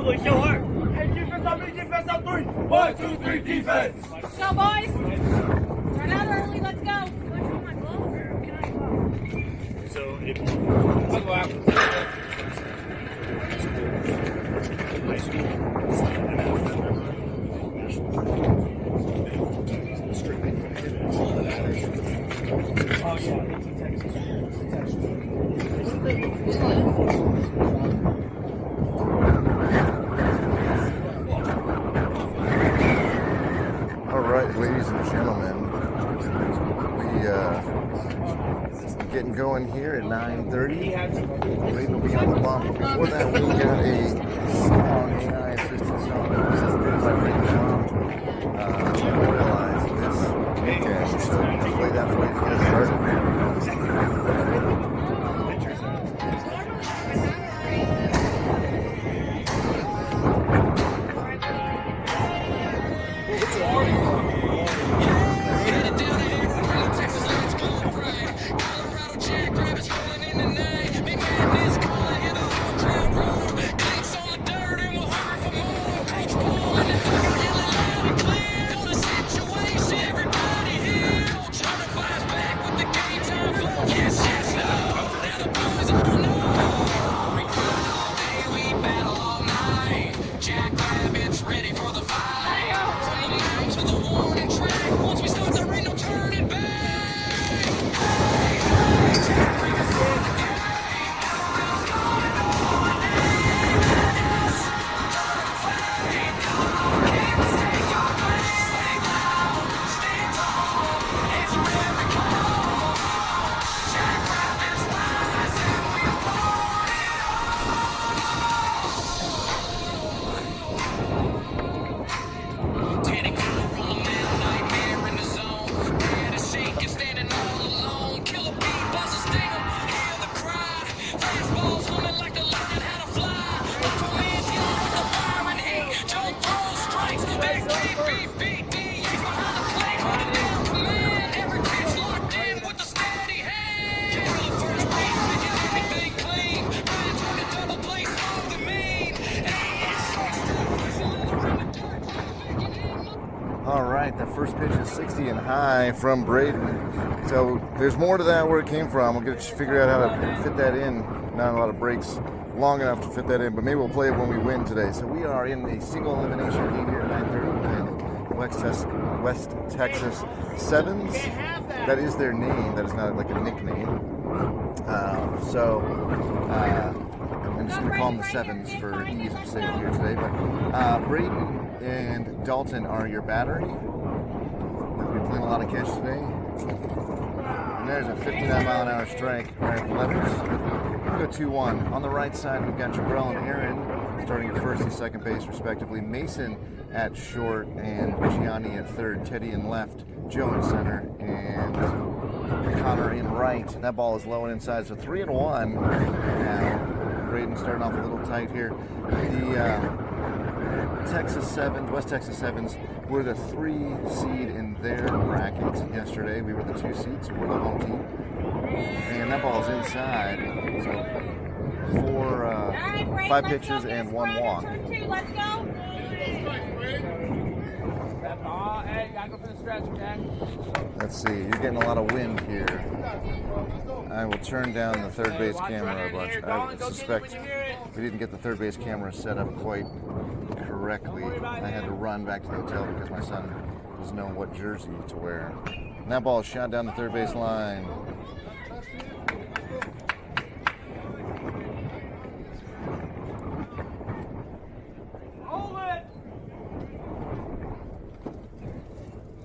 double show her. Hey, defense on me, defense on three. 1, 2, 3, defense. Let's go, boys. Start out early. Let's go. So, if you go out. High school. Oh, yeah. All right, ladies and gentlemen, we getting going here at 9:30. Braden will be on the bump. Before that, we got a song, AI-assisted song, written by Braden's mom. Realize this weekend, so I'll play that for you to get us started. Jackrabbits rolling in the night. Big madness calling, hit up ground room. Clicks on the dirt and we're hungry for more. Coach Paul and the thunder yelling loud and clear. Know the situation, everybody here. Coach certifies back with the game time flow. Yes, yes, no. Now the boys all know. We grind all day, we battle all night. Jackrabbits ready for the fight. From the mound to the warning track. Once we start, there ain't no turning back. All right, the first pitch is 60 and high from Braden. So there's more to that where it came from. We'll get to figure out how to fit that in. Not a lot of breaks long enough to fit that in, but maybe we'll play it when we win today. So we are in a single elimination game here at 9:30 in West Texas Sevens. That is their name. That is not like a nickname. I'm just going to call them the Sevens for ease of sake here today. But Braden and Dalton are your battery. We'll be playing a lot of catch today. And there's a 59-mile-an-hour strike right at the letters. We'll go 2-1. On the right side, we've got Jabrell and Aaron starting at first and second base, respectively. Mason at short and Gianni at third. Teddy in left, Joe in center, and Connor in right. That ball is low and inside, so 3-1 now. Braden starting off a little tight here. The Texas Sevens, West Texas Sevens, were the 3 seed in their bracket yesterday. We were the 2 seeds, so we're the home team. And that ball's inside. So 5 pitches and 1 walk. Let's go. Let's see, you're getting a lot of wind here. I will turn down the third base camera a bunch. I suspect we didn't get the third base camera set up quite correctly. I had to run back to the hotel because my son doesn't know what jersey to wear. And that ball is shot down the third base line.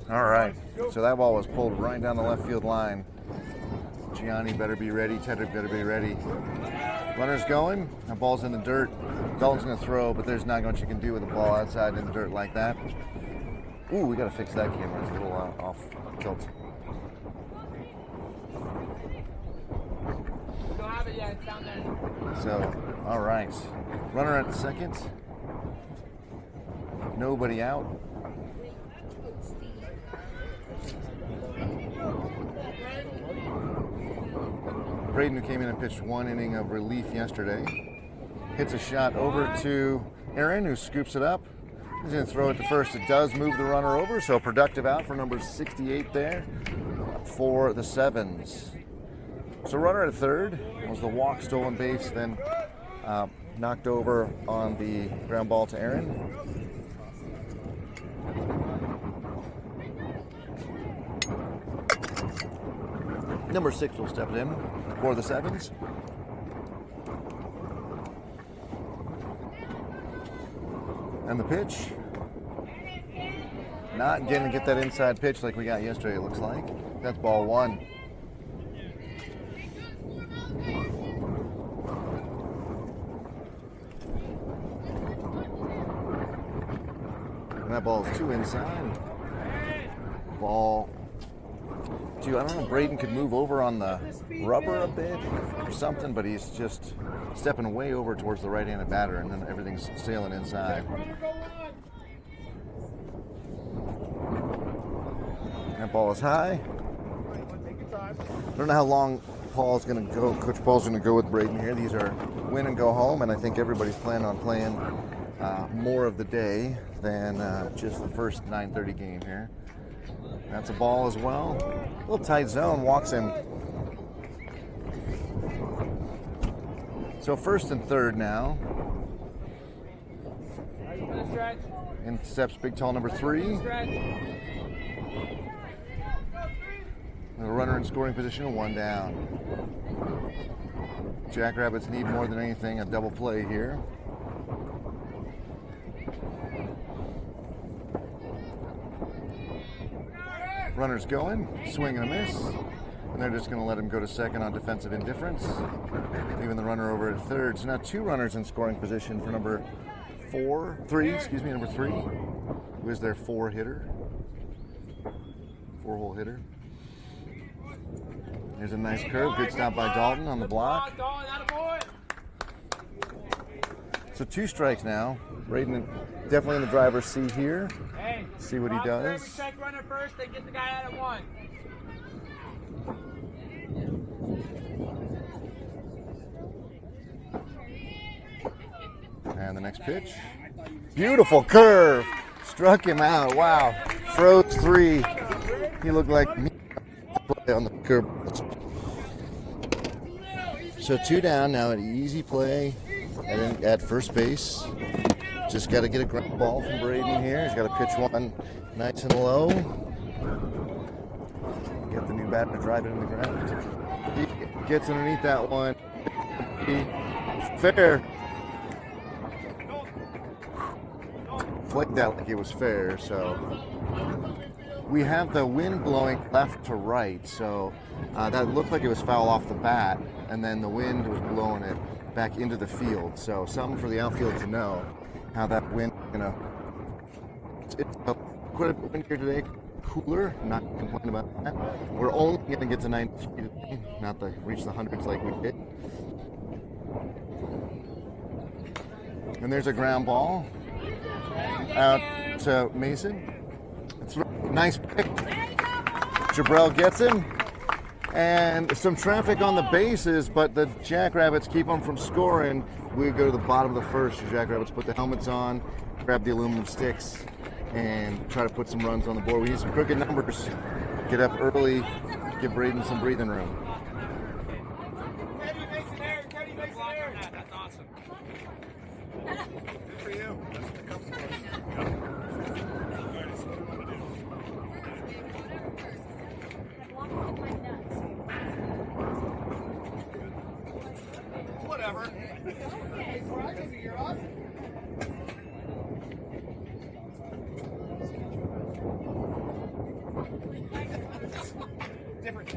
All right, so that ball was pulled right down the left field line. Gianni better be ready. Teddy better be ready. Runner's going. That ball's in the dirt. Dalton's going to throw, but there's not much you can do with a ball outside in the dirt like that. Ooh, we got to fix that camera. It's a little off tilt. We don't have it yet. It's down there. So, all right. Runner at second. Nobody out. Braden, who came in and pitched 1 inning of relief yesterday, hits a shot over to Aaron, who scoops it up. He's going to throw it to first. It does move the runner over, so productive out for number 68 there for the Sevens. So runner at third was the walk, stolen base, then knocked over on the ground ball to Aaron. Number 6 will step it in for the Sevens. And the pitch. Not going to get that inside pitch like we got yesterday, it looks like. That's ball 1. And that ball is 2 inside. Ball 2. I don't know if Braden could move over on the rubber a bit or something, but he's just stepping way over towards the right-handed batter, and then everything's sailing inside. That ball is high. I don't know how long Paul's going to go. Coach Paul's going to go with Braden here. These are win and go home, and I think everybody's planning on playing more of the day than just the first 9:30 game here. That's a ball as well. A little tight zone, walks him. So first and third now. In steps big tall number 3. The runner in scoring position, 1 down. Jackrabbits need more than anything a double play here. Runner's going, swing and a miss. And they're just going to let him go to second on defensive indifference, leaving the runner over at third. So now 2 runners in scoring position for number 3, who is their 4-hitter. 4-hole hitter. There's a nice curve. Good stop by Dalton on the block. So 2 strikes now. Braden definitely in the driver's seat here. See what he does. Check runner first, then get the guy out at 1. And the next pitch. Beautiful curve. Struck him out. Wow. Froze 3. He looked like me on the curve. So 2 down now, an easy play at first base. Just got to get a ground ball from Braden here. He's got to pitch one nice and low. Get the new bat to drive it in the ground. He gets underneath that one. Fair. Played that like it was fair, so we have the wind blowing left to right, so that looked like it was foul off the bat, and then the wind was blowing it back into the field. So something for the outfield to know how that wind, it's quite a bit wind here today, cooler, not complaining about that. We're only going to get to 90 feet today, not to reach the hundreds like we did. And there's a ground ball out to Mason. It's a nice pick. Jabrell gets him. And some traffic on the bases, but the Jackrabbits keep them from scoring. We go to the bottom of the first. The Jackrabbits put the helmets on, grab the aluminum sticks, and try to put some runs on the board. We need some crooked numbers. Get up early, give Braden some breathing room. That's awesome. Good for you. Whatever. Different.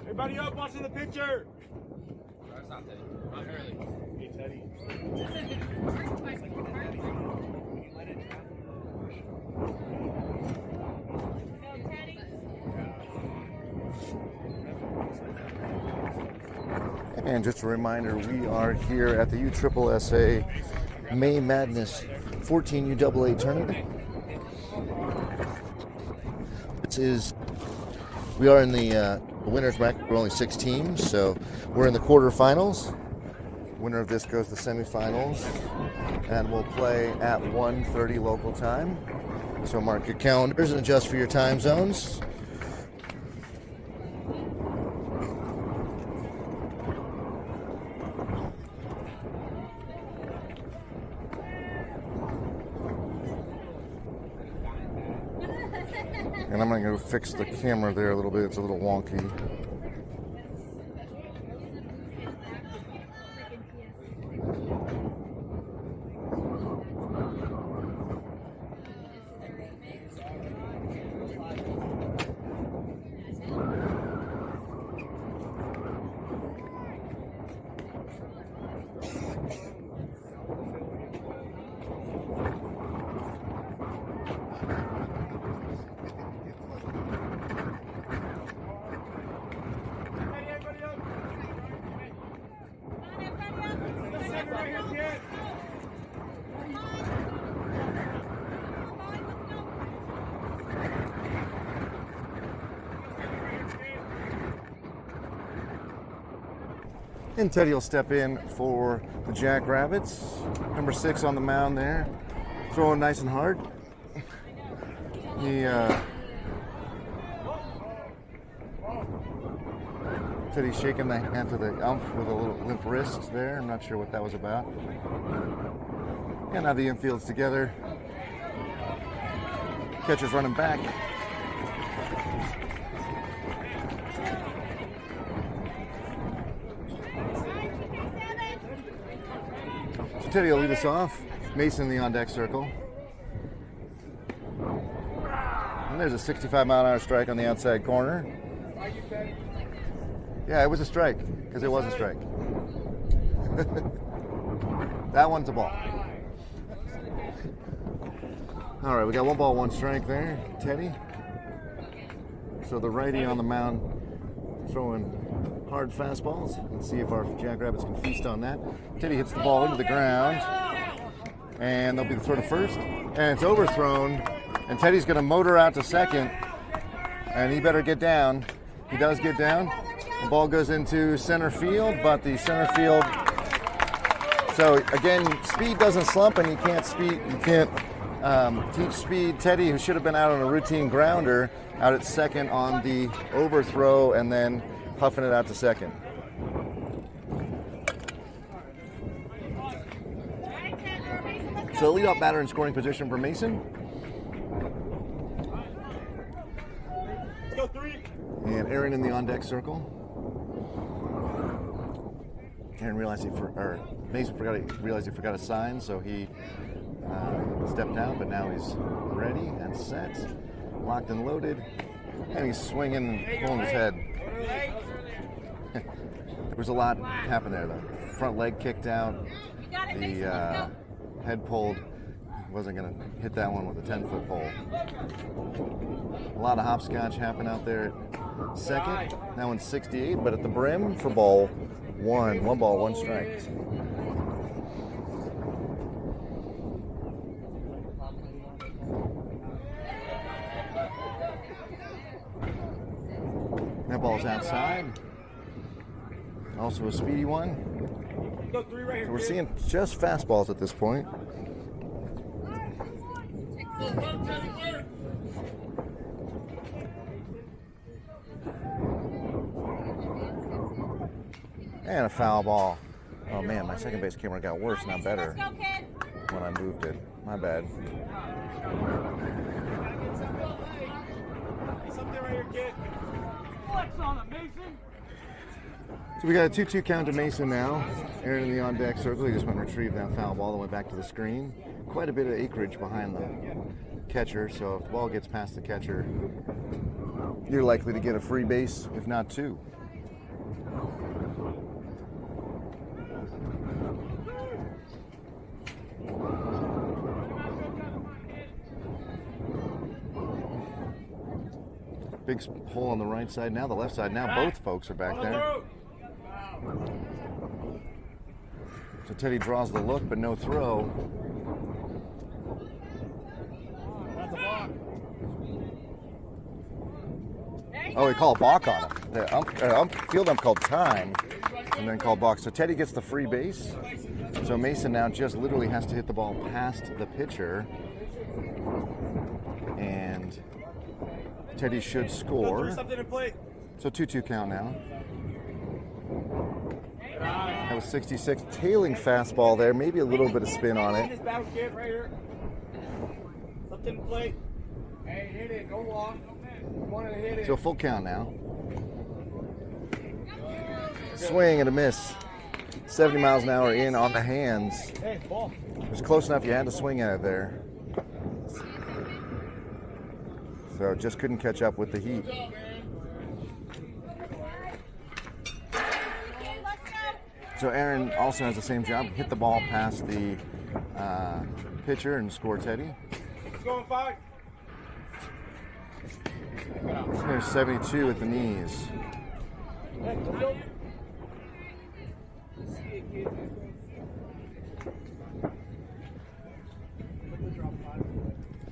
Everybody up watching the picture. That's not Teddy. Not early. Hey, Teddy. And just a reminder, we are here at the USSSA May Madness 14U AA tournament. This is We are in the winners bracket. We're only 6 teams, so we're in the quarterfinals. Winner of this goes to the semifinals, and we'll play at 1:30 local time. So mark your calendars and adjust for your time zones. And I'm going to go fix the camera there a little bit. It's a little wonky. And Teddy will step in for the Jackrabbits. Number 6 on the mound there, throwing nice and hard. Teddy's shaking the hand to the ump with a little limp wrist there. I'm not sure what that was about. And now the infield's together. Catcher's running back. So Teddy will lead us off. Mason in the on-deck circle. And there's a 65-mile-an-hour strike on the outside corner. Yeah, it was a strike, because it was a strike. That one's a ball. All right, we got 1 ball, 1 strike there, Teddy. So the righty on the mound throwing hard fastballs. Let's see if our Jackrabbits can feast on that. Teddy hits the ball into the ground, and they'll be the throw to first, and it's overthrown, and Teddy's going to motor out to second, and he better get down. He does get down. The ball goes into center field, but the center field. So again, speed doesn't slump, and you can't teach speed. Teddy, who should have been out on a routine grounder, out at second on the overthrow, and then puffing it out to second. So leadoff batter in scoring position for Mason. And Aaron in the on-deck circle. Aaron realized Mason realized he forgot a sign, so he stepped down, but now he's ready and set, locked and loaded, and he's swinging and pulling his head. There was a lot happened there. The front leg kicked out, the head pulled. He wasn't going to hit that one with a 10-foot pole. A lot of hopscotch happened out there at second. That one's 68, but at the brim for ball 1. 1 ball, 1 strike. That ball's outside. Also a speedy one. So we're seeing just fastballs at this point. And a foul ball. Oh man, my second base camera got worse, not better, when I moved it. My bad. So we got a 2-2 count to Mason now. Aaron in the on-deck circle. He just went and retrieved that foul ball and went back to the screen. Quite a bit of acreage behind the catcher, so if the ball gets past the catcher, you're likely to get a free base, if not 2. Big hole on the right side now, the left side now. Both folks are back there. So Teddy draws the look, but no throw. Oh, we call a balk on him. The field ump called time, and then called balk. So Teddy gets the free base. So Mason now just literally has to hit the ball past the pitcher, and Teddy should score. So 2-2 count now. That was 66. Tailing fastball there. Maybe a little bit of spin on it. Hey, hit it. Don't walk. Want to hit it. So full count now. Swing and a miss. 70 miles an hour in on the hands. Hey, ball. It was close enough. You had to swing at it there. So just couldn't catch up with the heat. So Aaron also has the same job. Hit the ball past the pitcher and score Teddy. It's going 5. There's 72 at the knees.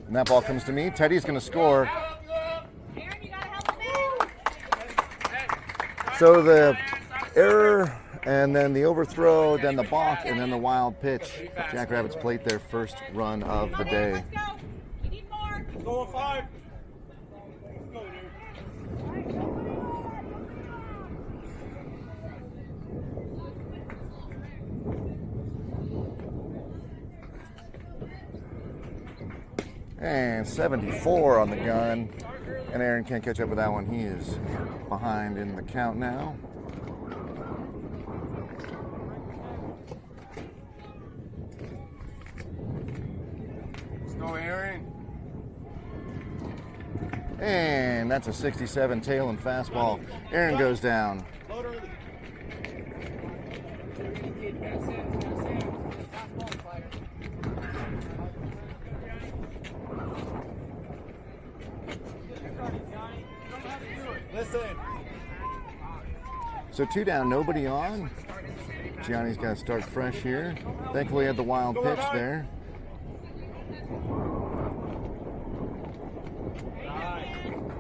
And that ball comes to me. Teddy's going to score. Aaron, you gotta help him out. So the error, and then the overthrow, then the balk, and then the wild pitch. Jackrabbits plate their first run of the day. Let's go. We need more. It's going 5. And 74 on the gun. And Aaron can't catch up with that one. He is behind in the count now. Let's go, Aaron. And that's a 67 tail and fastball. Aaron goes down. Load early. Listen. So 2 down, nobody on. Gianni's got to start fresh here. Thankfully, he had the wild pitch there.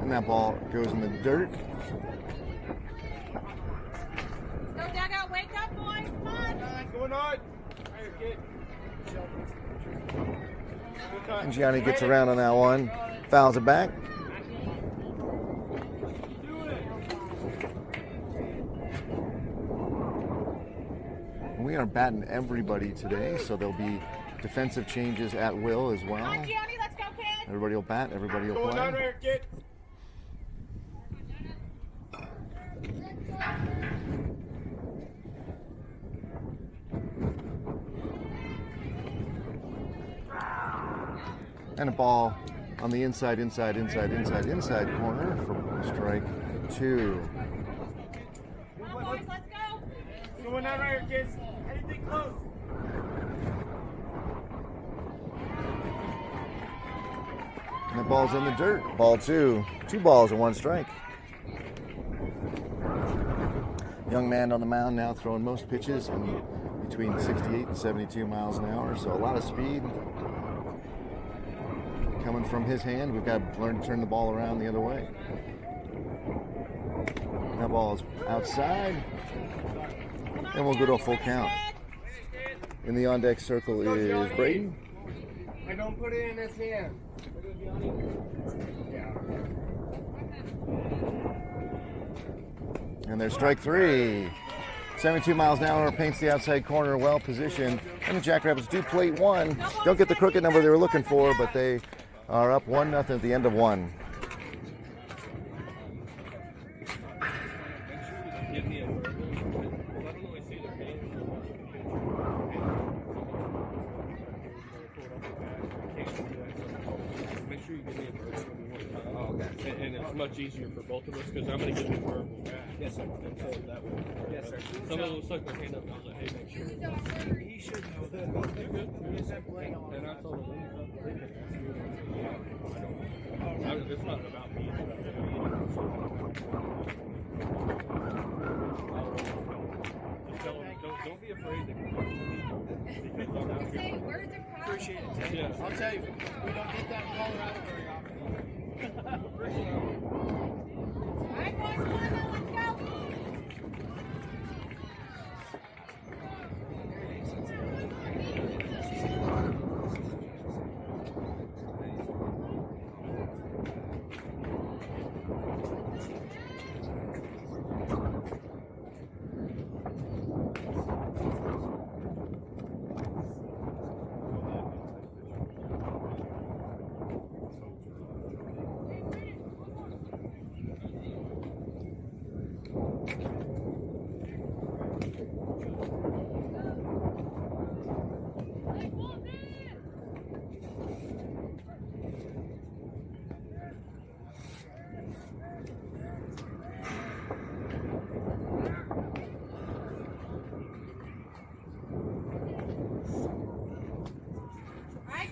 And that ball goes in the dirt. Go dugout. Wake up, boys. Come on. Going on. And Gianni gets around on that one. Fouls it back. We are batting everybody today, so there'll be defensive changes at will as well. Come on, Gianni. Let's go, kid. Everybody will bat, everybody will Going on play. there, kid. And a ball on the inside corner for strike 2. Come on, boys. Let's go. Going on right here, kids. Anything close. And the ball's in the dirt. Ball 2. 2 balls and 1 strike. Young man on the mound now throwing most pitches in between 68 and 72 miles an hour. So a lot of speed coming from his hand. We've got to learn to turn the ball around the other way. That ball is outside. And we'll go to a full count. In the on-deck circle is Braden. I don't put it in his hand. And there's strike 3. 72 miles an hour, paints the outside corner, well positioned. And the Jackrabbits do plate 1. Don't get the crooked number they were looking for, but they are up 1-0 at the end of 1. And it's much easier for both of us because I'm going to give you verbal. Yes, sir. And so that way. Yes, sir. Some of them stuck their hand up and I was like, hey, make sure. He should know that. They're good. And I told them, they can ask you. It's not about me. It's about just tell them, don't be afraid to come up to me. Because I'm out here. Words are powerful. Appreciate it, Ted. Yeah. I'll tell you, we don't get that in Colorado very often. All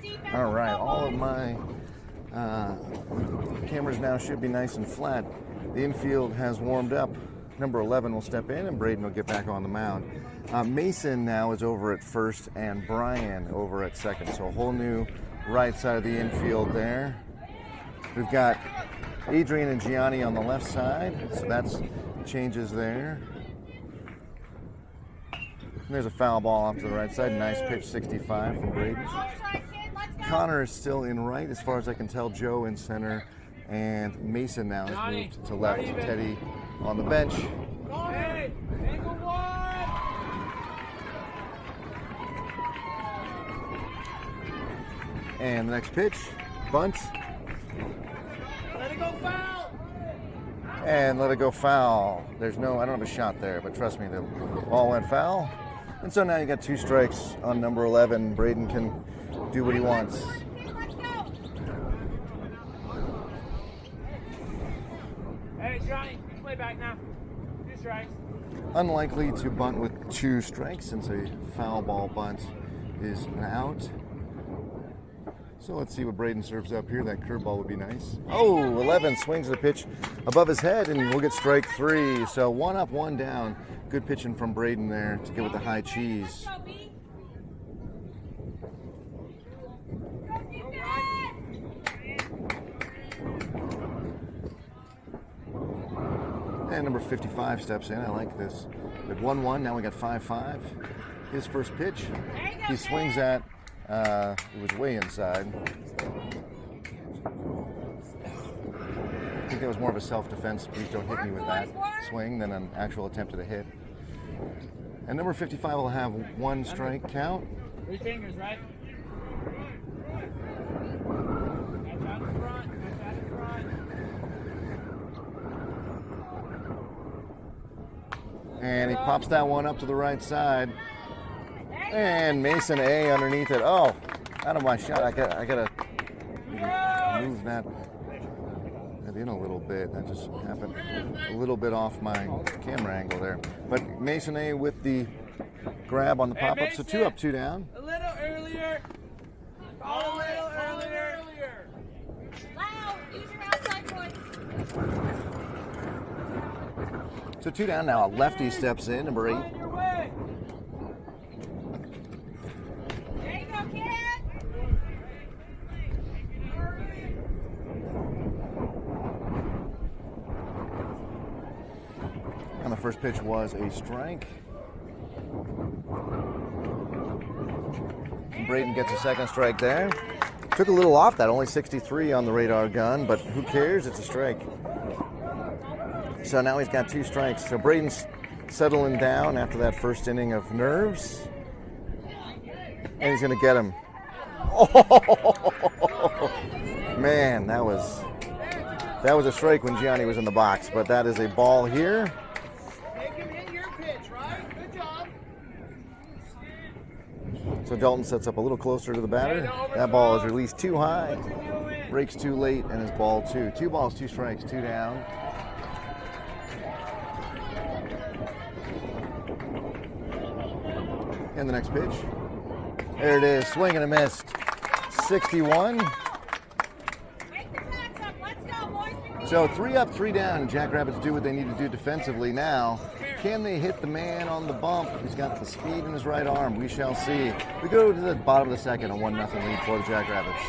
defense. All right, all of my cameras now should be nice and flat. The infield has warmed up. Number 11 will step in, and Braden will get back on the mound. Mason now is over at first, and Brian over at second. So a whole new right side of the infield there. We've got Adrian and Gianni on the left side, so that's changes there. And there's a foul ball off to the right side. Nice pitch, 65 from Braden. Connor is still in right, as far as I can tell. Joe in center, and Mason now has moved to left. Teddy on the bench. And the next pitch, bunt. Let it go foul. And let it go foul. There's no, I don't have a shot there, but trust me, the ball went foul. And so now you got 2 strikes on number 11. Braden can do what he wants. Let's go. Hey, Johnny, you play back now. 2 strikes. Unlikely to bunt with 2 strikes since a foul ball bunt is an out. So let's see what Braden serves up here. That curveball would be nice. Oh, 11 swings the pitch above his head, and we'll get strike 3. So 1 up, 1 down. Good pitching from Braden there to get with the high cheese. And number 55 steps in. I like this. At 1-1, now we got 5-5. His first pitch, he swings at, it was way inside. I think that was more of a self-defense, please don't hit me with that swing, than an actual attempt at a hit. And number 55 will have 1 strike count. 3 fingers, right? And he pops that one up to the right side. And Mason A underneath it. Oh, out of my shot. I gotta move that in a little bit. That just happened a little bit off my camera angle there. But Mason A with the grab on the pop-up. So 2 up, 2 down. A little earlier. A little earlier. Loud. Use your outside voice. So 2 down now. A lefty steps in, number 8. Your way. There you go, kid. And the first pitch was a strike. And Braden gets a second strike there. Took a little off that, only 63 on the radar gun, but who cares? It's a strike. So now he's got 2 strikes. So Braden's settling down after that first inning of nerves. And he's going to get him. Oh, man, that was a strike when Gianni was in the box, but that is a ball here. Make him hit your pitch, right? Good job. So Dalton sets up a little closer to the batter. That ball is released too high. Breaks too late, and is ball 2. 2 balls, 2 strikes, 2 down. And the next pitch. There it is, swing and a miss. 61. Make the backs up. Let's go, boys. So 3 up, 3 down. Jackrabbits do what they need to do defensively now. Can they hit the man on the bump? He's got the speed in his right arm. We shall see. We go to the bottom of the second, a 1-0 lead for the Jackrabbits.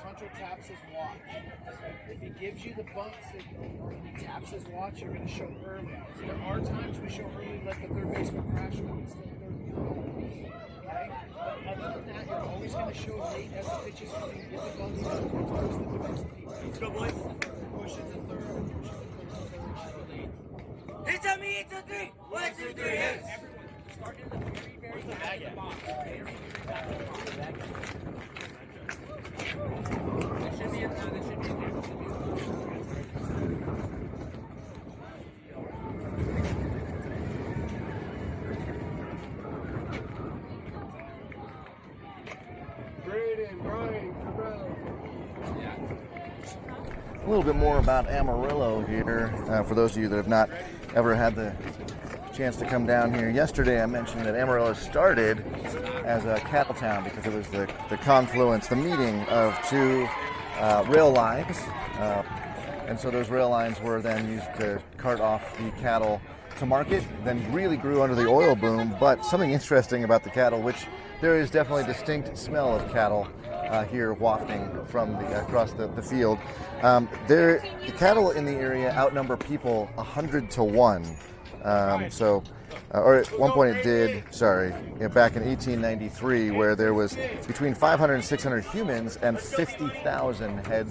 Hunter taps his watch. If he gives you the bump signal or he taps his watch, you're going to show early. So there are times we show early, let the third baseman crash when he's still third behind. Okay? But other than that, you're always going to show late as the pitch is coming. Get the bump signal towards the defensive team. Let's go, boys. Push it to third. Push it to third. Show late. Hit to me, hit to 3. 1, 2, 3, hits. Start in the very, very back of the box. Very, very back of the box. There should be a there should be a Braden, Brian, Cabral. Yeah. A little bit more about Amarillo here, for those of you that have not ever had the chance to come down here. Yesterday I mentioned that Amarillo started as a cattle town because it was the confluence, the meeting of two rail lines, and so those rail lines were then used to cart off the cattle to market, then really grew under the oil boom. But something interesting about the cattle, which there is definitely a distinct smell of cattle here wafting from across the field. The cattle in the area outnumber people 100 to 1. Or at one point it did, back in 1893, where there was between 500 and 600 humans and 50,000 head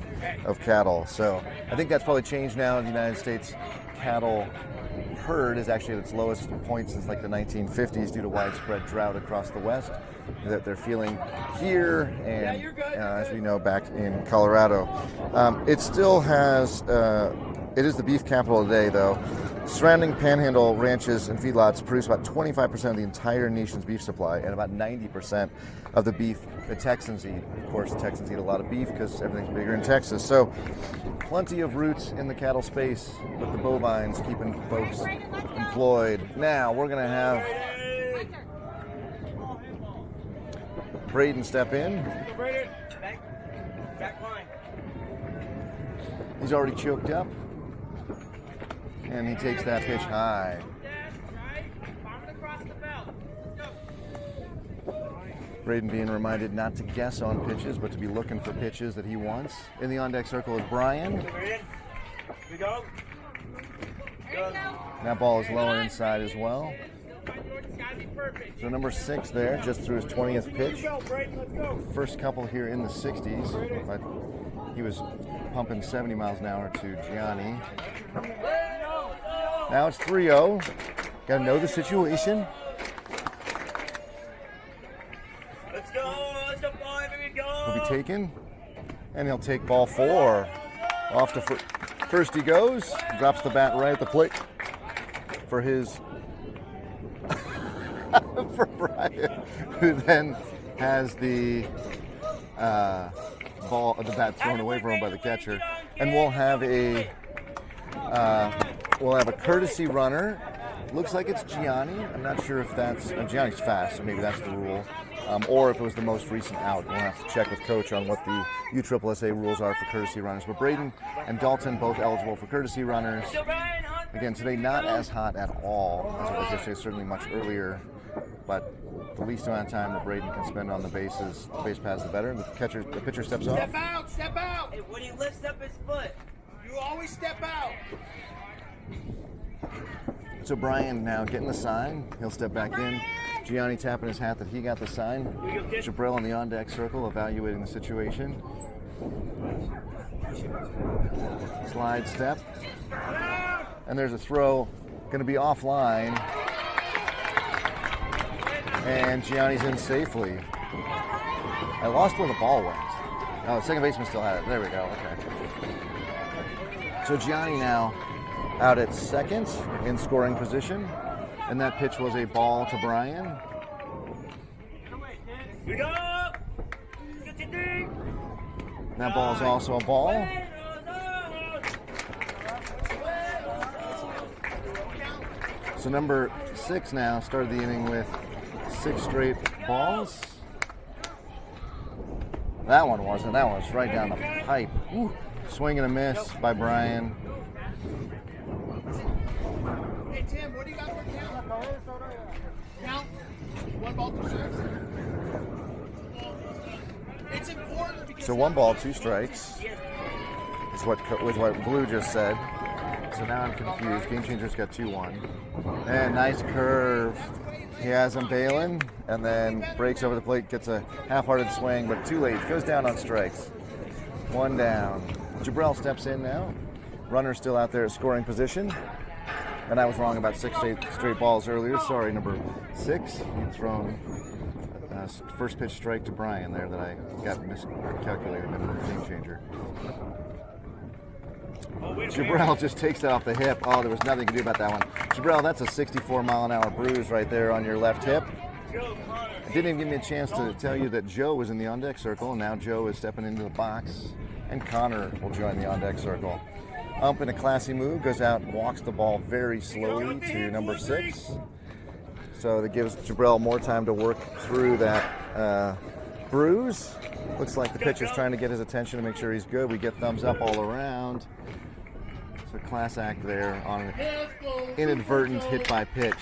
of cattle. So I think that's probably changed now. In the United States, cattle herd is actually at its lowest point since like the 1950s due to widespread drought across the West that they're feeling here and, as we know, back in Colorado. It still has, it is the beef capital today, though. Surrounding panhandle ranches and feedlots produce about 25% of the entire nation's beef supply and about 90% of the beef the Texans eat. Of course, the Texans eat a lot of beef because everything's bigger in Texas. So plenty of roots in the cattle space with the bovines keeping folks employed. Now we're going to have Braden step in. He's already choked up. And he takes that pitch high. Braden being reminded not to guess on pitches, but to be looking for pitches that he wants. In the on-deck circle is Brian. That ball is low and inside as well. So number 6 there, just threw his 20th pitch. First couple here in the 60s, but he was pumping 70 miles an hour to Gianni. Now it's 3-0. Got to know the situation. Let's go, boy, baby, go. He'll be taken, and he'll take ball 4. Off to first he goes. Drops the bat right at the plate for his for Brian, who then has the bat thrown away from him by the catcher, and we'll have a courtesy runner. Looks like it's Gianni. I'm not sure if that's Gianni's fast, so maybe that's the rule, or if it was the most recent out. We'll have to check with Coach on what the USSSA rules are for courtesy runners. But Braden and Dalton both eligible for courtesy runners. Again, today not as hot at all as it was yesterday, certainly much earlier. But the least amount of time that Braden can spend on the bases, the base paths, the better. The pitcher steps off. Step out, step out. Hey, when he lifts up his foot, You always step out. So Brian now getting the sign. He'll step back in. Gianni tapping his hat that he got the sign. Jabril on the on-deck circle evaluating the situation. Slide step. And there's a throw going to be offline. And Gianni's in safely. I lost where the ball went. Oh, the second baseman still had it. There we go. Okay. So Gianni now out at second in scoring position. And that pitch was a ball to Brian. That ball is also a ball. So number 6 now started the inning with 6 straight balls. That one wasn't. That one was right down the pipe. Ooh. Swing and a miss by Brian. Hey, Tim, what do you got for count? Count? 1 ball, 2 strikes. It's important because... So 1 ball, 2 strikes. Is what Blue just said. So now I'm confused. Game Changer's got 2-1. And nice curve. He has him bailing, and then breaks over the plate, gets a half-hearted swing, but too late. Goes down on strikes. 1 down. Jabril steps in now. Runner still out there at scoring position. And I was wrong about 6 straight balls earlier. Sorry, number 6. He'd thrown first pitch strike to Brian there that I got miscalculated in the Game Changer. Jabril just takes that off the hip. Oh, there was nothing you can do about that one. Jabril, that's a 64-mile-an-hour bruise right there on your left hip. It didn't even give me a chance to tell you that Joe was in the on-deck circle, and now Joe is stepping into the box and Connor will join the on-deck circle. Ump in a classy move, goes out and walks the ball very slowly to number 6. So that gives Jabril more time to work through that bruise. Looks like the pitcher's trying to get his attention to make sure he's good. We get thumbs up all around. So class act there on an inadvertent hit by pitch.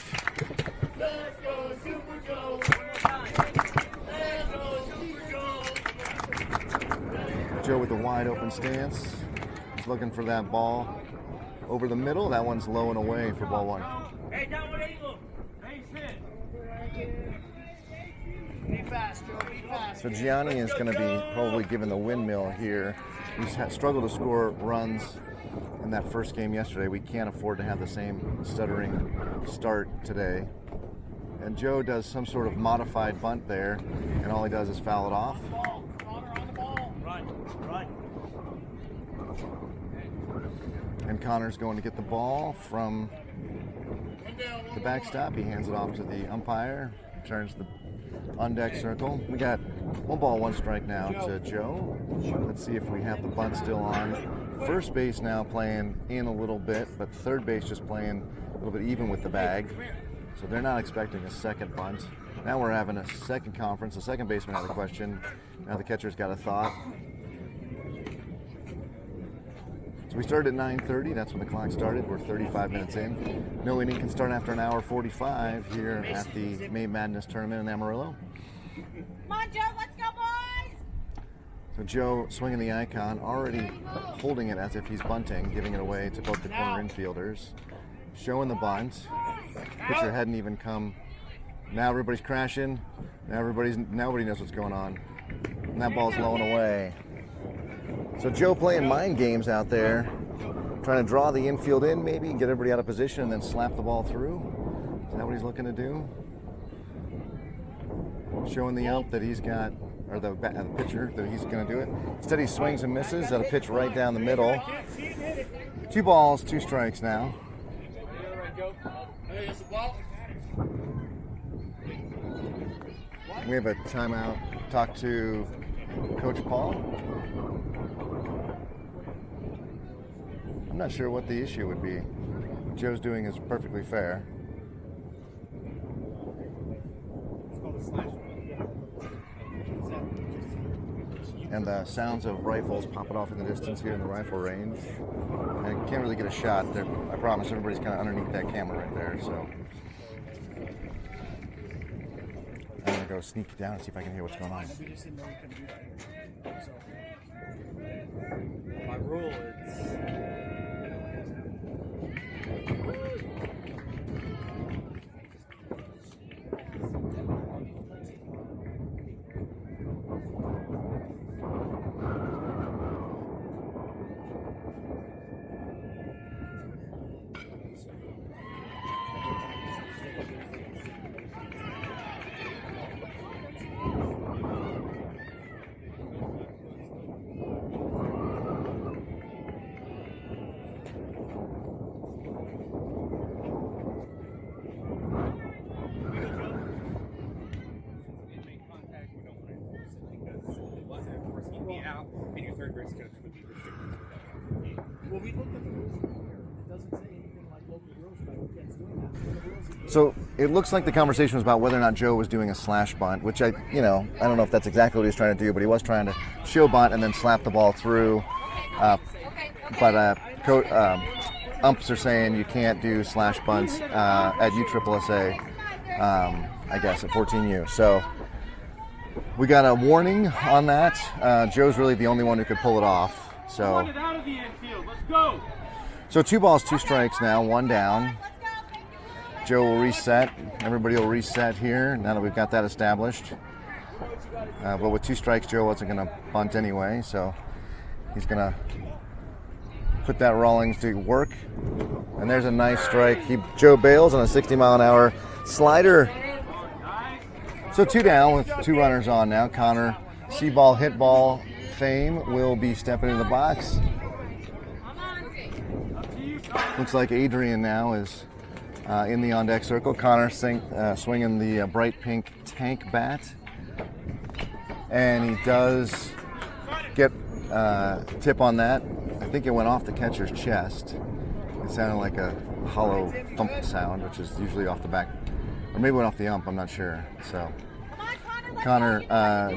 Joe with the wide open stance. He's looking for that ball over the middle. That one's low and away for ball 1. Hey, downward angle. Hey, sit. Be fast, Joe. Be fast. So Gianni is going to be probably given the windmill here. He's struggled to score runs in that first game yesterday. We can't afford to have the same stuttering start today. And Joe does some sort of modified bunt there, and all he does is foul it off. And Connor's going to get the ball from the backstop. He hands it off to the umpire, turns the on-deck circle. We got 1 ball, 1 strike now to Joe. Let's see if we have the bunt still on. First base now playing in a little bit, but third base just playing a little bit even with the bag. So they're not expecting a second bunt. Now we're having a second conference. The second baseman had a question. Now the catcher's got a thought. So we started at 9:30. That's when the clock started. We're 35 minutes in. No inning can start after an hour 45 here at the May Madness tournament in Amarillo. Come on, Joe, let's go, boys! So Joe swinging the icon, already holding it as if he's bunting, giving it away to both the corner infielders. Showing the bunt. Pitcher hadn't even come. Now everybody's crashing. Now nobody knows what's going on. And that ball's low and away. So Joe playing mind games out there, trying to draw the infield in maybe, get everybody out of position and then slap the ball through. Is that what he's looking to do? Showing the ump that he's got, or the pitcher that he's going to do it. Instead he swings and misses. That'll pitch right down the middle. 2 balls, 2 strikes now. We have a timeout. Talk to Coach Paul. I'm not sure what the issue would be. What Joe's doing is perfectly fair. And the sounds of rifles popping off in the distance here in the rifle range. And I can't really get a shot there. I promise everybody's kind of underneath that camera right there, so. I'm gonna go sneak down and see if I can hear what's going on. By rule, it's... Well, we looked at the rules here. It doesn't say anything like local rules about who gets doing that. So it looks like the conversation was about whether or not Joe was doing a slash bunt, which I don't know if that's exactly what he was trying to do, but he was trying to show bunt and then slap the ball through. But umps are saying you can't do slash bunts at USSSA, I guess, at 14U. So we got a warning on that. Joe's really the only one who could pull it off. So, Out of the infield. Let's go. so 2 balls, 2 strikes now, 1 down. Joe will reset. Everybody will reset here now that we've got that established. But with 2 strikes, Joe wasn't going to bunt anyway, so he's going to put that Rawlings to work. And there's a nice strike. Joe bails on a 60-mile-an-hour slider. So 2 down with 2 runners on now. Connor, see-ball, hit ball fame will be stepping into the box. Looks like Adrian now is in the on-deck circle. Connor swinging the bright pink tank bat. And he does get tip on that. I think it went off the catcher's chest. It sounded like a hollow thump sound, which is usually off the back, or maybe went off the ump, I'm not sure. So Connor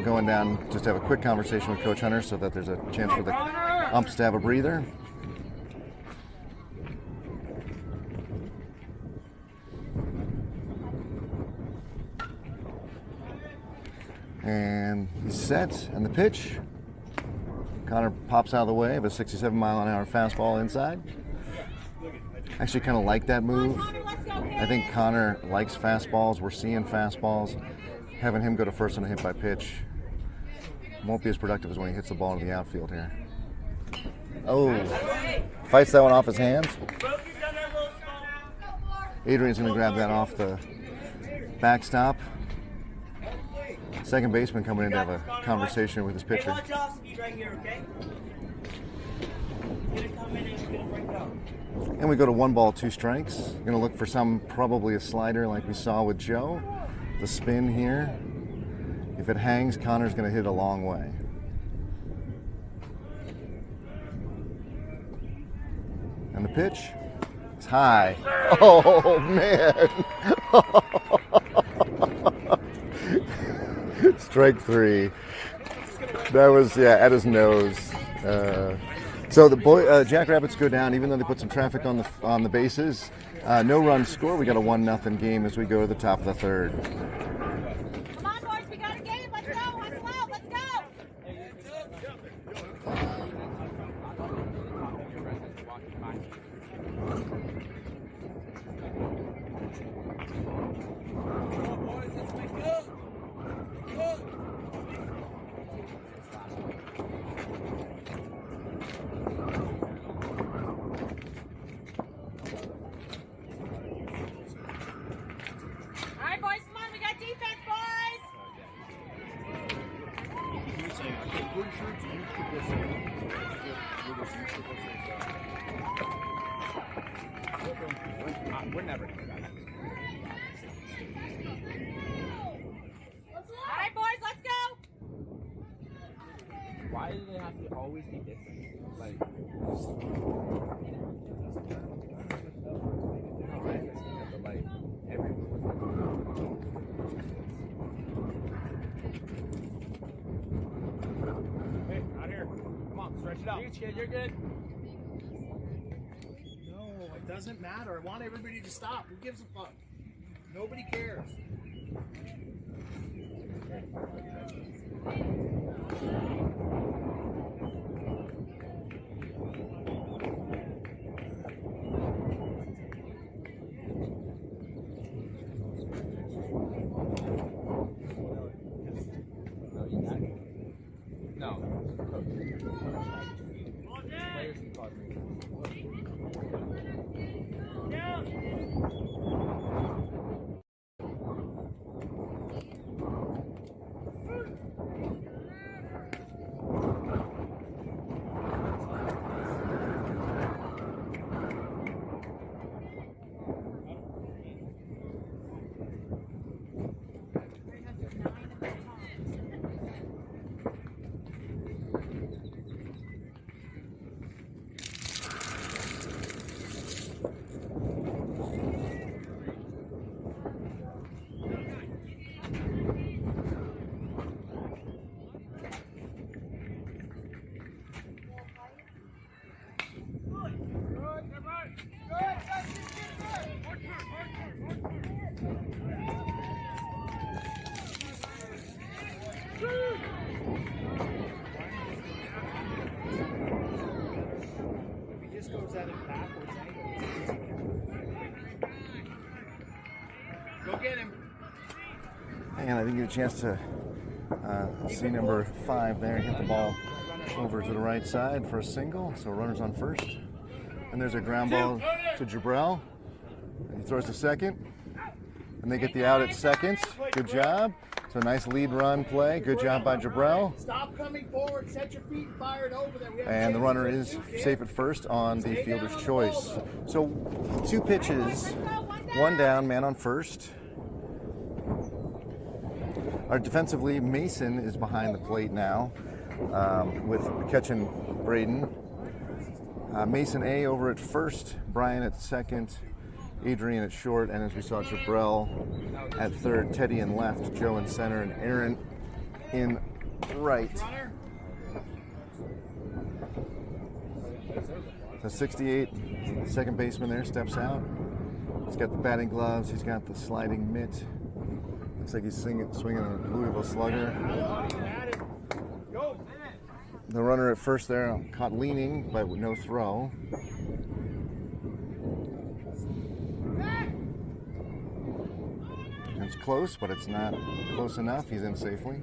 going down just to have a quick conversation with Coach Hunter so that there's a chance for the umps to have a breather. And he's set, and the pitch. Connor pops out of the way of a 67-mile-an-hour fastball inside. Actually kind of like that move. I think Connor likes fastballs. We're seeing fastballs. Having him go to first on a hit by pitch won't be as productive as when he hits the ball into the outfield here. Oh, fights that one off his hands. Adrian's going to grab that off the backstop. Second baseman coming in to have a conversation with his pitcher. Watch off speed right here, okay? Gonna come in and it's gonna break out. And we go to 1 ball, 2 strikes. Going to look for probably a slider like we saw with Joe. The spin here. If it hangs, Connor's going to hit it a long way. And the pitch is high. Oh, man. Strike 3. That was, at his nose. So the Jackrabbits go down, even though they put some traffic on the bases. No run score. We got a 1-0 game as we go to the top of the third. Come on, boys, we got a game. Let's go. Let's go. Let's go. All right, boys, come on. We got defense, boys. We're never going to All right, boys, let's go. Why do they have to always be different? Like, Hey, out here. Come on, stretch it out. You're good. No, it doesn't matter. I want everybody to stop. Who gives a fuck? Nobody cares. No. Players and cards. Goes at it backwards Go get him. And I didn't get a chance to see number 5 there hit the ball over to the right side for a single. So runners on first. And there's a ground ball to Jabrell. And he throws to second. And they get the out at second. Good job. So nice lead run play. Good job by Jabrell. Stop coming forward. Set your feet and fire it over there. And the runner is safe at first on the fielder's choice. So 2 pitches, 1 down, man on first. Our defensively, Mason is behind the plate now. with catching Braden. Mason A over at first, Brian at second, Adrian at short, and as we saw, Jabrell at third, Teddy in left, Joe in center, and Aaron in right. So 68, second baseman there, steps out. He's got the batting gloves, he's got the sliding mitt. Looks like he's swinging a Louisville Slugger. The runner at first there caught leaning, but with no throw. It's close, but it's not close enough. He's in safely.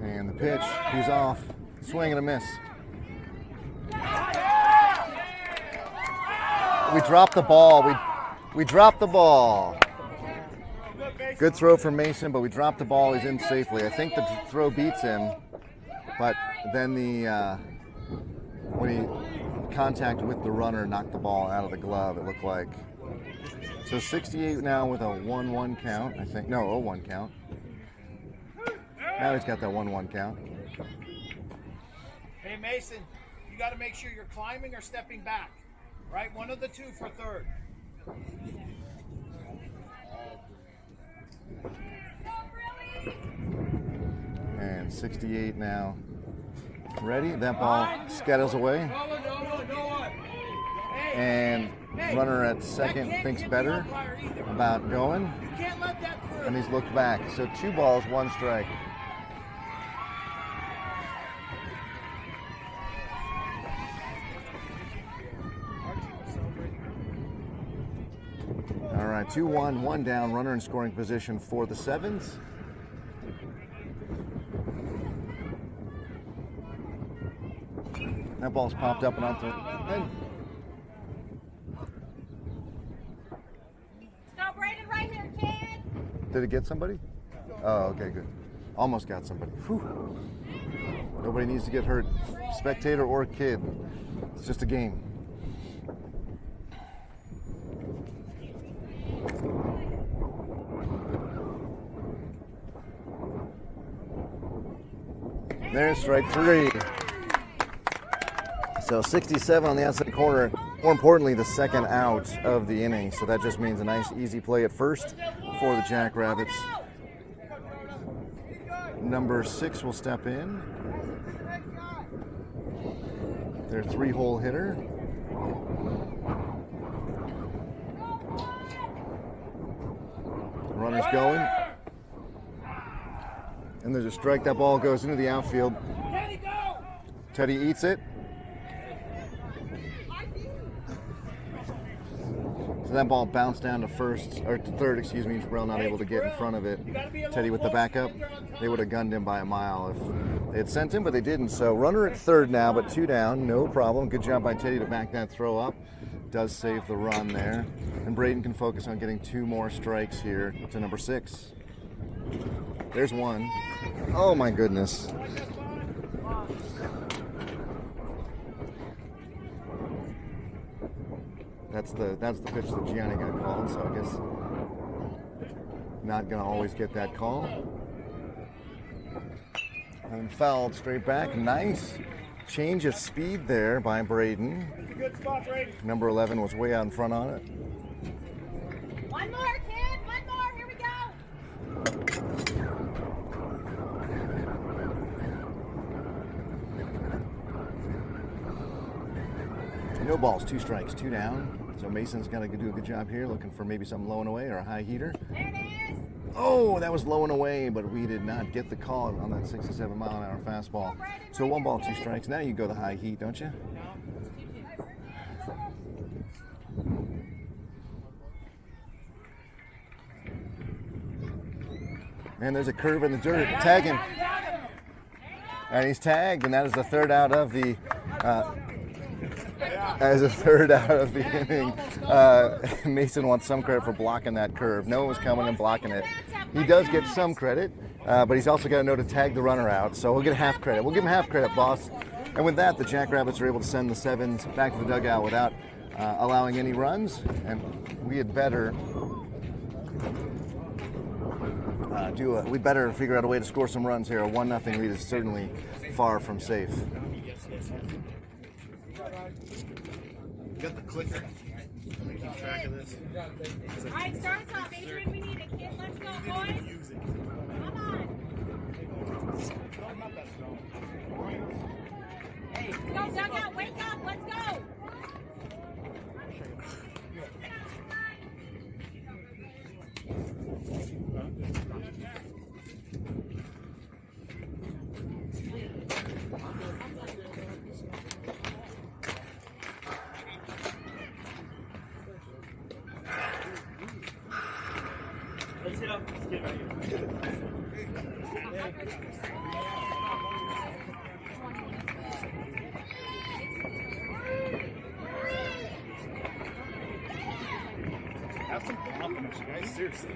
And the pitch, he's off. Swing and a miss. We dropped the ball. We dropped the ball. Good throw from Mason, but we dropped the ball. He's in safely. I think the throw beats him, but then when he contact with the runner knocked the ball out of the glove, it looked like. So 68 now with a 1-1 count, I think. No, 0-1 count. Now he's got that 1-1 count. Hey, Mason, you got to make sure you're climbing or stepping back, right? One of the two for third. And 68 now. Ready? That ball scatters away. And runner at second thinks better about going. And he's looked back. So 2 balls, 1 strike. All right, 2-1, 1 down, runner in scoring position for the Sevens. That ball's popped up and out there. Stop Braden right here, kid. Did it get somebody? Oh, okay, good. Almost got somebody. Whew. Nobody needs to get hurt, spectator or kid. It's just a game. There's strike 3. So 67 on the outside corner. More importantly, the second out of the inning. So that just means a nice, easy play at first for the Jackrabbits. Number 6 will step in. Their 3-hole hitter. Runner's going. And there's a strike. That ball goes into the outfield. Teddy eats it. So that ball bounced down to first, or to third, excuse me. Jabrell not able to get in front of it. Teddy with the backup. They would have gunned him by a mile if they had sent him, but they didn't. So runner at third now, but 2 down, no problem. Good job by Teddy to back that throw up. Does save the run there. And Braden can focus on getting 2 more strikes here to number 6. There's 1. Oh my goodness. That's the pitch that Gianni got called, so I guess not gonna always get that call. And fouled straight back. Nice change of speed there by Braden. Good spot, Braden. Number 11 was way out in front on it. One more, kid. One more. Here we go. No balls, 2 strikes, 2 down. So Mason's got to do a good job here, looking for maybe something low and away or a high heater. There it is. Oh, that was low and away, but we did not get the call on that 67-mile-an-hour fastball. So 1 ball, 2 strikes. Now you go the high heat, don't you? And there's a curve in the dirt. Tag him. And he's tagged, and that is the third out of the inning. Mason wants some credit for blocking that curve. No one was coming and blocking it. He does get some credit, but he's also got to know to tag the runner out. So we'll get half credit. We'll give him half credit, boss. And with that, the Jackrabbits are able to send the Sevens back to the dugout without allowing any runs, and we had better we better figure out a way to score some runs here. A 1-0 lead is certainly far from safe. You got the clicker. Keep track of this. All right, start us off. Adrian, we need a kid. Let's go, boys. Come on. Hey, go, dugout. Wake up. Let's go. Let's get up. Let's get right here. Have some confidence, you guys. Seriously.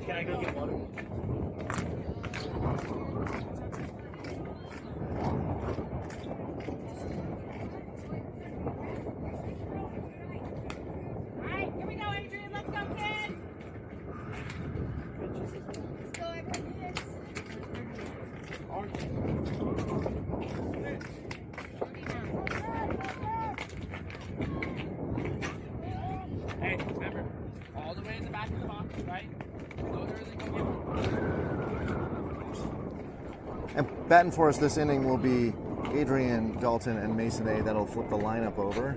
Can I go get water? All right, here we go, Adrian. Let's go, kids. Let's go, everyone. Hey, remember, all the way in the back of the box, right? Go there, then go get one. And batting for us this inning will be Adrian, Dalton, and Mason A. That'll flip the lineup over,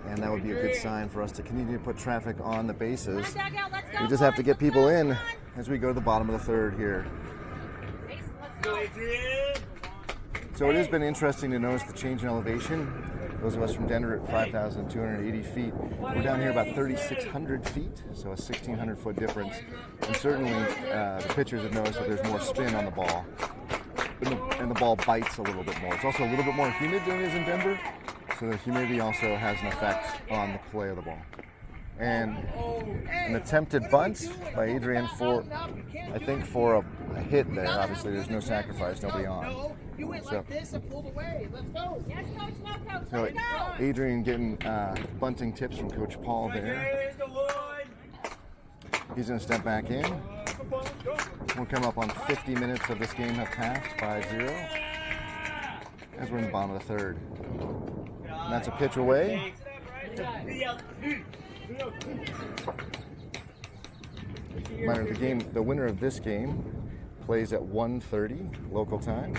and that would be a good sign for us to continue to put traffic on the bases. Come on, dugout. Let's go, We just have to get people in Come on. as we go to the bottom of the third here. Mason, let's Go, go. Adrian. So it has been interesting to notice the change in elevation. Those of us from Denver at 5,280 feet. We're down here about 3,600 feet, so a 1,600-foot difference. And certainly the pitchers have noticed that there's more spin on the ball. And the ball bites a little bit more. It's also a little bit more humid than it is in Denver, so the humidity also has an effect on the play of the ball. And an attempted bunt by Adrian for, I think, for a hit there. Obviously, there's no sacrifice, nobody on. No, you went like this and pulled away. Let's go. Yes, Coach. Go, Coach. So Let's go. Adrian getting bunting tips from Coach Paul there. Here's the wood. He's going to step back in. We'll come up on 50 minutes of this game have passed, 5-0, as we're in the bottom of the third. And that's a pitch away. The winner of this game plays at 1:30 local time.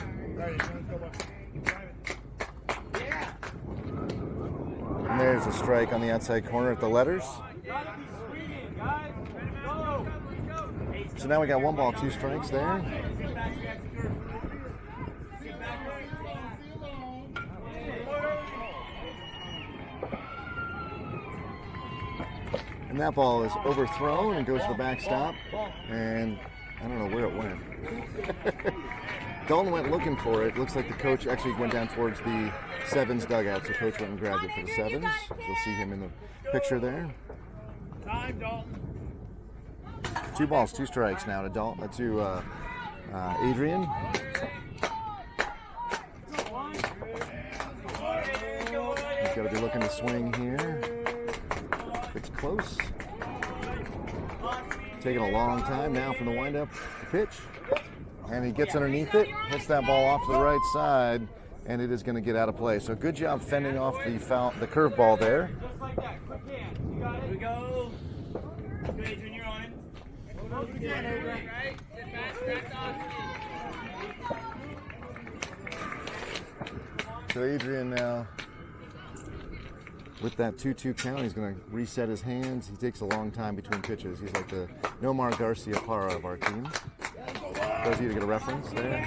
And there's a strike on the outside corner at the letters. So now we got 1 ball, 2 strikes there. And that ball is overthrown and goes to the backstop. And I don't know where it went. Dalton went looking for it. Looks like the coach actually went down towards the Sevens dugout. So coach went and grabbed it for the Sevens. You'll see him in the picture there. Time, Dalton. 2 balls, 2 strikes now to Dalton, to Adrian. He's got to be looking to swing here. It's close. Taking a long time now from the windup pitch. And he gets underneath it, hits that ball off to the right side, and it is going to get out of play. So good job fending off the curveball there. Just like that. Quick hand. You got it. Here we go. Good, Adrian, you're on it. Right? Sit back off. So Adrian now, with that 2-2 count, he's going to reset his hands. He takes a long time between pitches. He's like the Nomar Garcia Parra of our team. Those of you to get a reference there.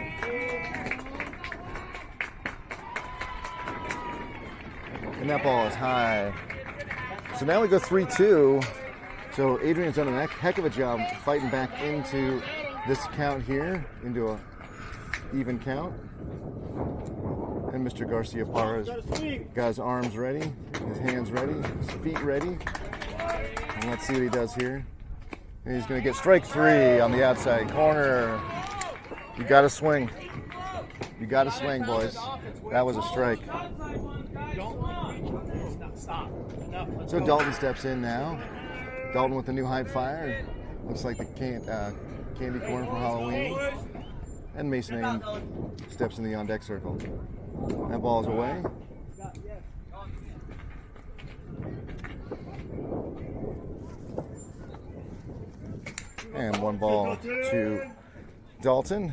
And that ball is high. So now we go 3-2. So Adrian's done a heck of a job fighting back into this count here, into a even count. And Mr. Garcia Parra's got his arms ready, his hands ready, his feet ready. And let's see what he does here. And he's going to get strike 3 on the outside corner. You got to swing. You got to swing, boys. That was a strike. Stop. Enough. Let's So go. Dalton steps in now. Dalton with the new high fire. Looks like the candy corn for Halloween. And Mason Aim steps in the on deck circle. That ball is away. And 1 ball to Dalton.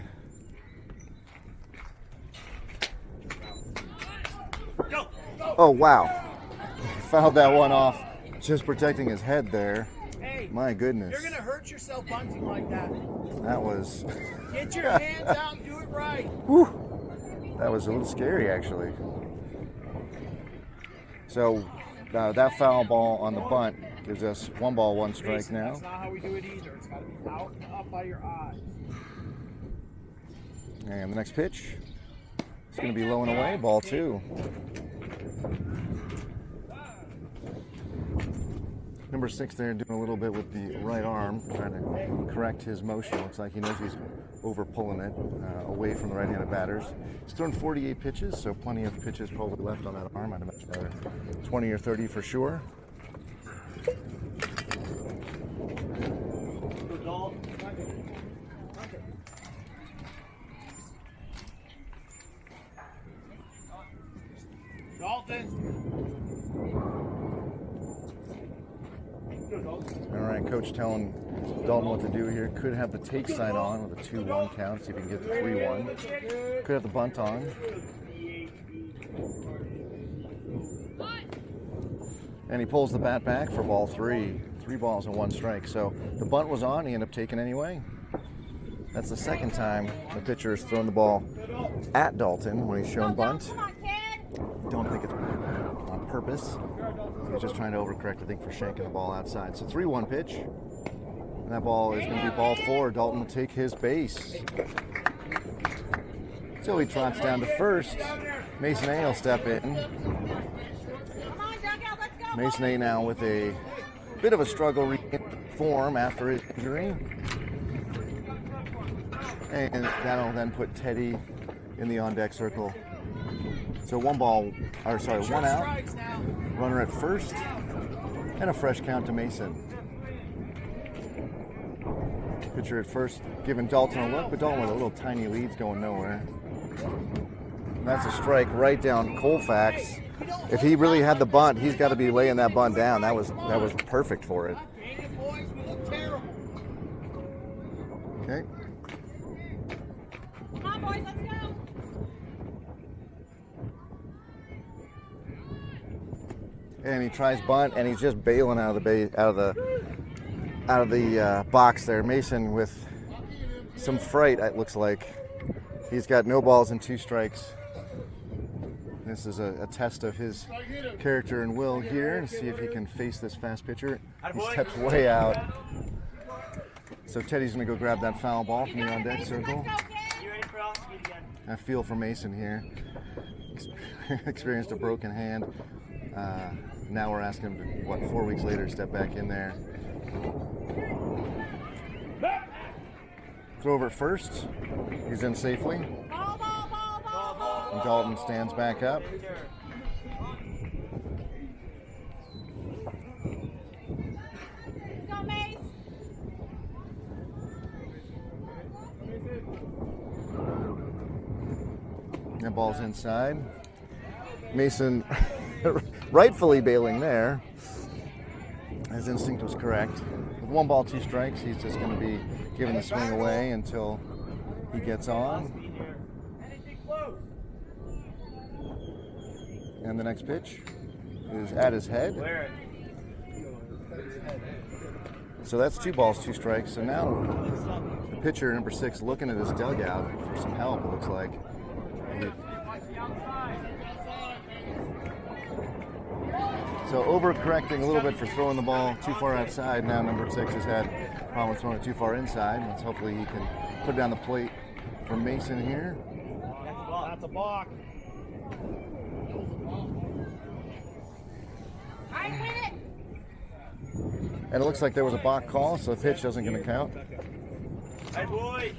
Oh, wow. Fouled that one off. Just protecting his head there. Hey, My goodness. you're gonna hurt yourself bunting like that. That was... Get your hands out and do it right. Whew. That was a little scary, actually. So that foul ball on the bunt gives us 1 ball, 1 strike Mason, now. That's not how we do it either. It's got to be out and up by your eyes. And the next pitch is going to be low and away, ball 2. Number 6 there doing a little bit with the right arm, trying to correct his motion. Looks like he knows he's over pulling it away from the right-handed batters. He's thrown 48 pitches, so plenty of pitches probably left on that arm. I'd imagine another 20 or 30 for sure. All right, coach telling Dalton what to do here. Could have the take sign on with a 2-1 count, see if he can get the 3-1. Could have the bunt on. And he pulls the bat back for ball 3. 3 balls and 1 strike. So the bunt was on, he ended up taking anyway. That's the second time the pitcher has thrown the ball at Dalton when he's shown bunt. Don't think it's on purpose. He's just trying to overcorrect, I think, for shanking the ball outside. So 3-1 pitch. And that ball is going to be ball 4. Dalton will take his base. So he trots down to first. Mason A will step in. Mason A now with a bit of a struggle form after his injury. And that'll then put Teddy in the on-deck circle. So 1 out. Runner at first. And a fresh count to Mason. Pitcher at first giving Dalton a look, but Dalton with a little tiny leads going nowhere. And that's a strike right down Colfax. If he really had the bunt, he's got to be laying that bunt down. That was perfect for it. Okay. Come on, boys, let's go. And he tries bunt, and he's just bailing out of the box there. Mason with some fright, it looks like. He's got no balls and 2 strikes. This is a test of his character and will here, and see if he can face this fast pitcher. He steps way out. So Teddy's going to go grab that foul ball from the on-deck circle. I feel for Mason here. Experienced a broken hand. Now we're asking him to, 4 weeks later, step back in there. Throw over at first. He's in safely. And Dalton stands back up. Go, Mace. That ball's inside. Mason rightfully bailing there. His instinct was correct. With 1 ball, 2 strikes, he's just going to be giving the swing away until he gets on. And the next pitch is at his head. So that's 2 balls, 2 strikes. So now the pitcher, number 6, looking at his dugout for some help, it looks like. So overcorrecting a little bit for throwing the ball too far outside. Now number 6 has had problems throwing it too far inside. Let's hopefully he can put it down the plate for Mason here. That's a block. And it looks like there was a balk call, so the pitch isn't going to count. Hey, boy.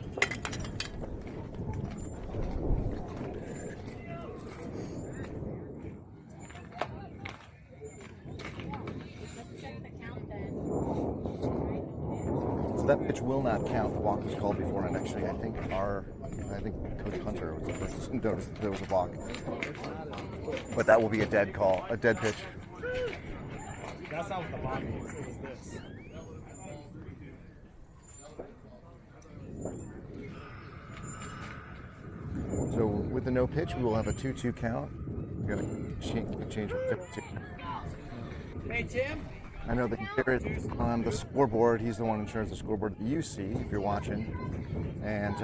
So that pitch will not count. The balk was called before, and actually, I think Coach Hunter was the first to notice that there was a balk. But that will be a dead call, a dead pitch. That's not what the balk was. It was this. So with the no pitch, we will have a 2-2 count. We're going to change with 52. Hey, Tim. I know that Garrett is on the scoreboard. He's the one in charge of the scoreboard that you see if you're watching. And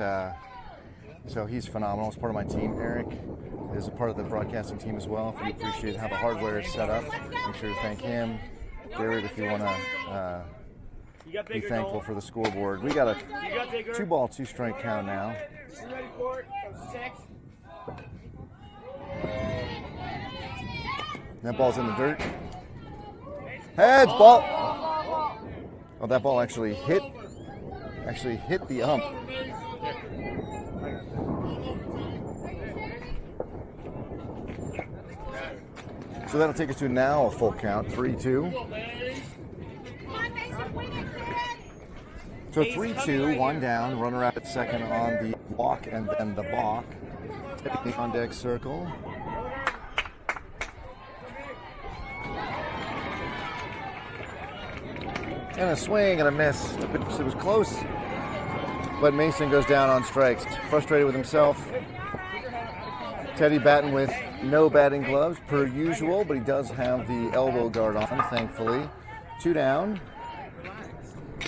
so he's phenomenal. He's part of my team. Eric is a part of the broadcasting team as well. If you appreciate how the hardware is set up, make sure to thank him. Garrett, if you want to be thankful for the scoreboard. We got a 2-ball, 2-strike count now. You ready for it? 6. That ball's in the dirt. Heads, ball. Oh, that ball actually hit the ump. So that'll take us to now a full count, 3-2. So 3-2, 1 down, runner up at second on the walk and then the balk. Tipping the on deck circle. And a swing and a miss. It was close, but Mason goes down on strikes. Frustrated with himself. Teddy batting with no batting gloves per usual, but he does have the elbow guard on, thankfully. 2 down.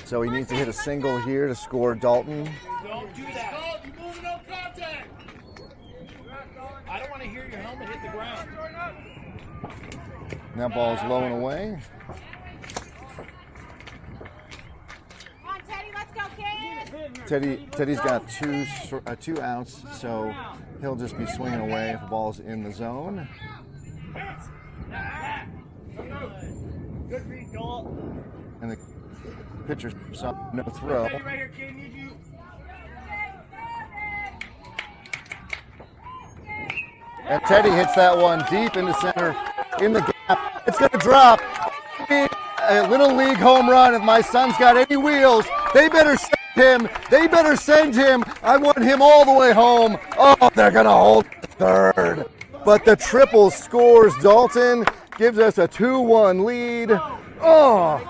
So he needs to hit a single here to score Dalton. Don't do that. You're moving up contact. I don't want to hear your helmet hit the ground. That ball's low and away. Come on, Teddy, let's go, kid. Teddy's got two outs, so he'll just be swinging away if the ball's in the zone. Good beat, Dalton. And the pitcher saw no throw. Right here, kid. Need you. And Teddy hits that one deep into center in the gap. It's going to drop. A little league home run. If my son's got any wheels, they better send him. They better send him. I want him all the way home. Oh, they're going to hold third. But the triple scores. Dalton gives us a 2-1 lead. Oh,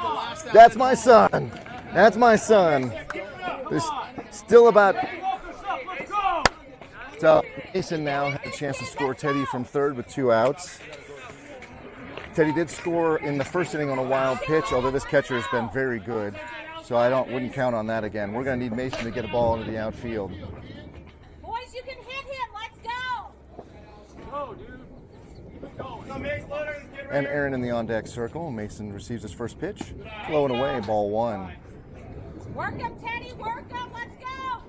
that's my son. That's my son. There's still about... So Mason now has a chance to score Teddy from third with 2 outs. Teddy did score in the first inning on a wild pitch, although this catcher has been very good. So I wouldn't count on that again. We're going to need Mason to get a ball into the outfield. Boys, you can hit him. Let's go. Go, dude. Go. Come, Mason. Get right And Aaron in the on-deck circle. Mason receives his first pitch. Low and away, ball 1. Work him, Teddy. Work him. Let's go.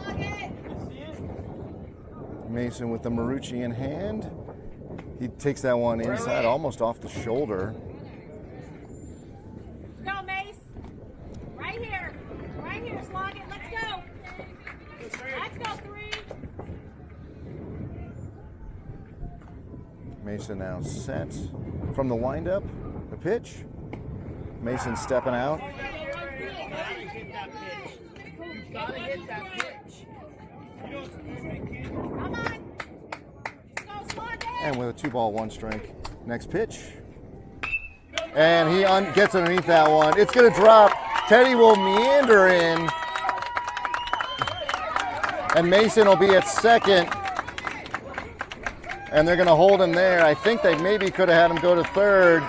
Slug it. Mason with the Marucci in hand. He takes that one inside, almost off the shoulder. Go, Mace. Right here. Right here. Slug it. Let's go. Let's go, 3. Mason now set from the windup. The pitch. Mason stepping out. Gotta hit that pitch. Come on. Go, slug it. And with a 2-ball, 1-strike. Next pitch. And he gets underneath that one. It's going to drop. Teddy will meander in. And Mason will be at second. And they're going to hold him there. I think they maybe could have had him go to third.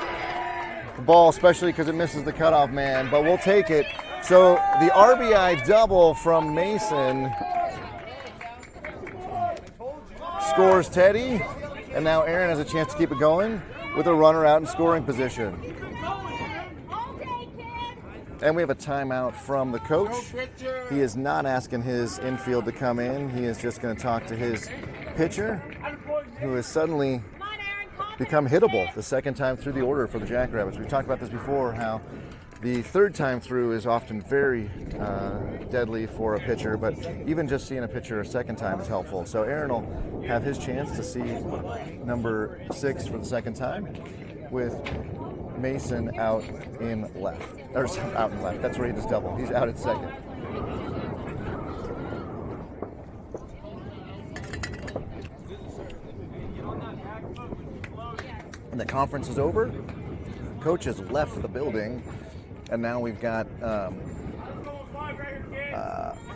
The ball, especially because it misses the cutoff man. But we'll take it. So the RBI double from Mason scores Teddy, and now Aaron has a chance to keep it going with a runner out in scoring position. And we have a timeout from the coach. He is not asking his infield to come in. He is just going to talk to his pitcher, who is suddenly become hittable the second time through the order for the Jackrabbits. We've talked about this before, how the third time through is often very deadly for a pitcher, but even just seeing a pitcher a second time is helpful. So Aaron will have his chance to see number 6 for the second time with Mason out in left. Or out in left. That's where he just doubled. He's out at second. And the conference is over. Coach has left the building, and now we've got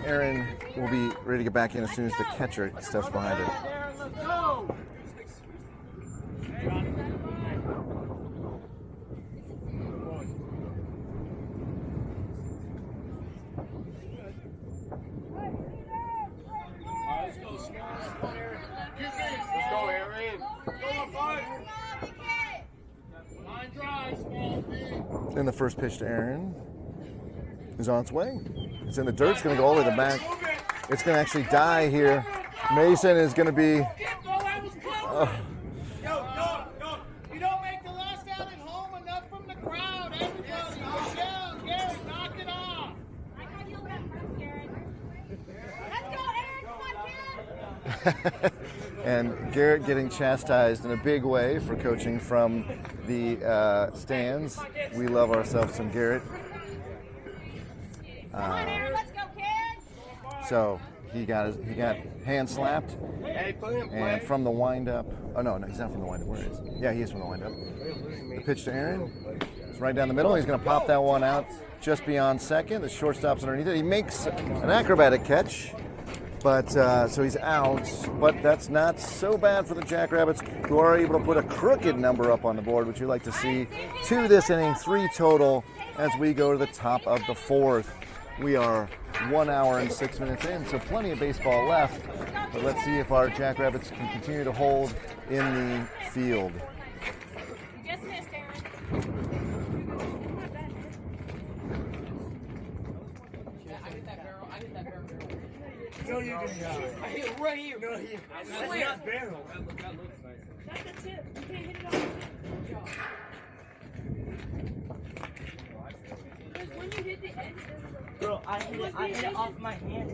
Aaron will be ready to get back in as soon as the catcher steps behind it. And the first pitch to Aaron is on its way. It's in the dirt. It's going to go all the way to the back. It's going to actually die here. Mason is going to be... You don't make the last out at home enough from the crowd. Everybody, Michelle, Gary, knock it off. I got you left, Garrett. Let's go, Aaron. Come on, kid. And Garrett getting chastised in a big way for coaching from the stands. We love ourselves some Garrett. Come on, Aaron, let's go, kid. So he got hand slapped, and from the windup. Oh no, he's not from the windup. Where is he? Yeah, he is from the windup. The pitch to Aaron. It's right down the middle. He's going to pop that one out just beyond second. The shortstop's underneath it. He makes an acrobatic catch. But so he's out, but that's not so bad for the Jackrabbits, who are able to put a crooked number up on the board, which you like to see, to this inning, 3 total, as we go to the top of the 4th. We are 1 hour and 6 minutes in, so plenty of baseball left, but let's see if our Jackrabbits can continue to hold in the field. You just missed, Aaron. No, you didn't. I hit it right here. No, that's not barrel. That looks nice. That's a tip. You can't hit it off. Because when you hit the edge, Bro, I hit it off my hand.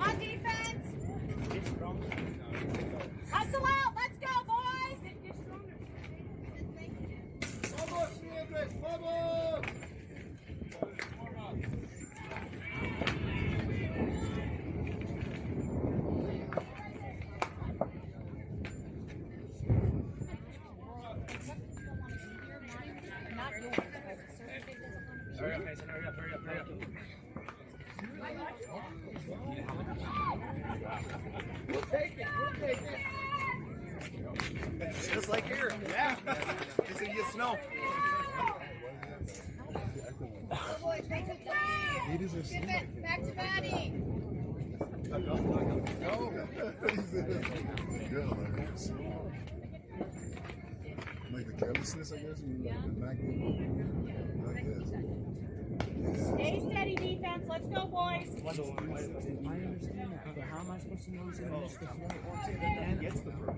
on defense. Hustle out. Let's go, boys. Hurry up, Mason. Hurry up. We'll take it. Just like here. Yeah. Just so you get snow. Boys, take it down. Get back to batting. Like the carelessness, I guess. Stay steady, defense. Let's go, boys. I understand that, but how am I supposed to know he's going to miss the throw? And gets the throw.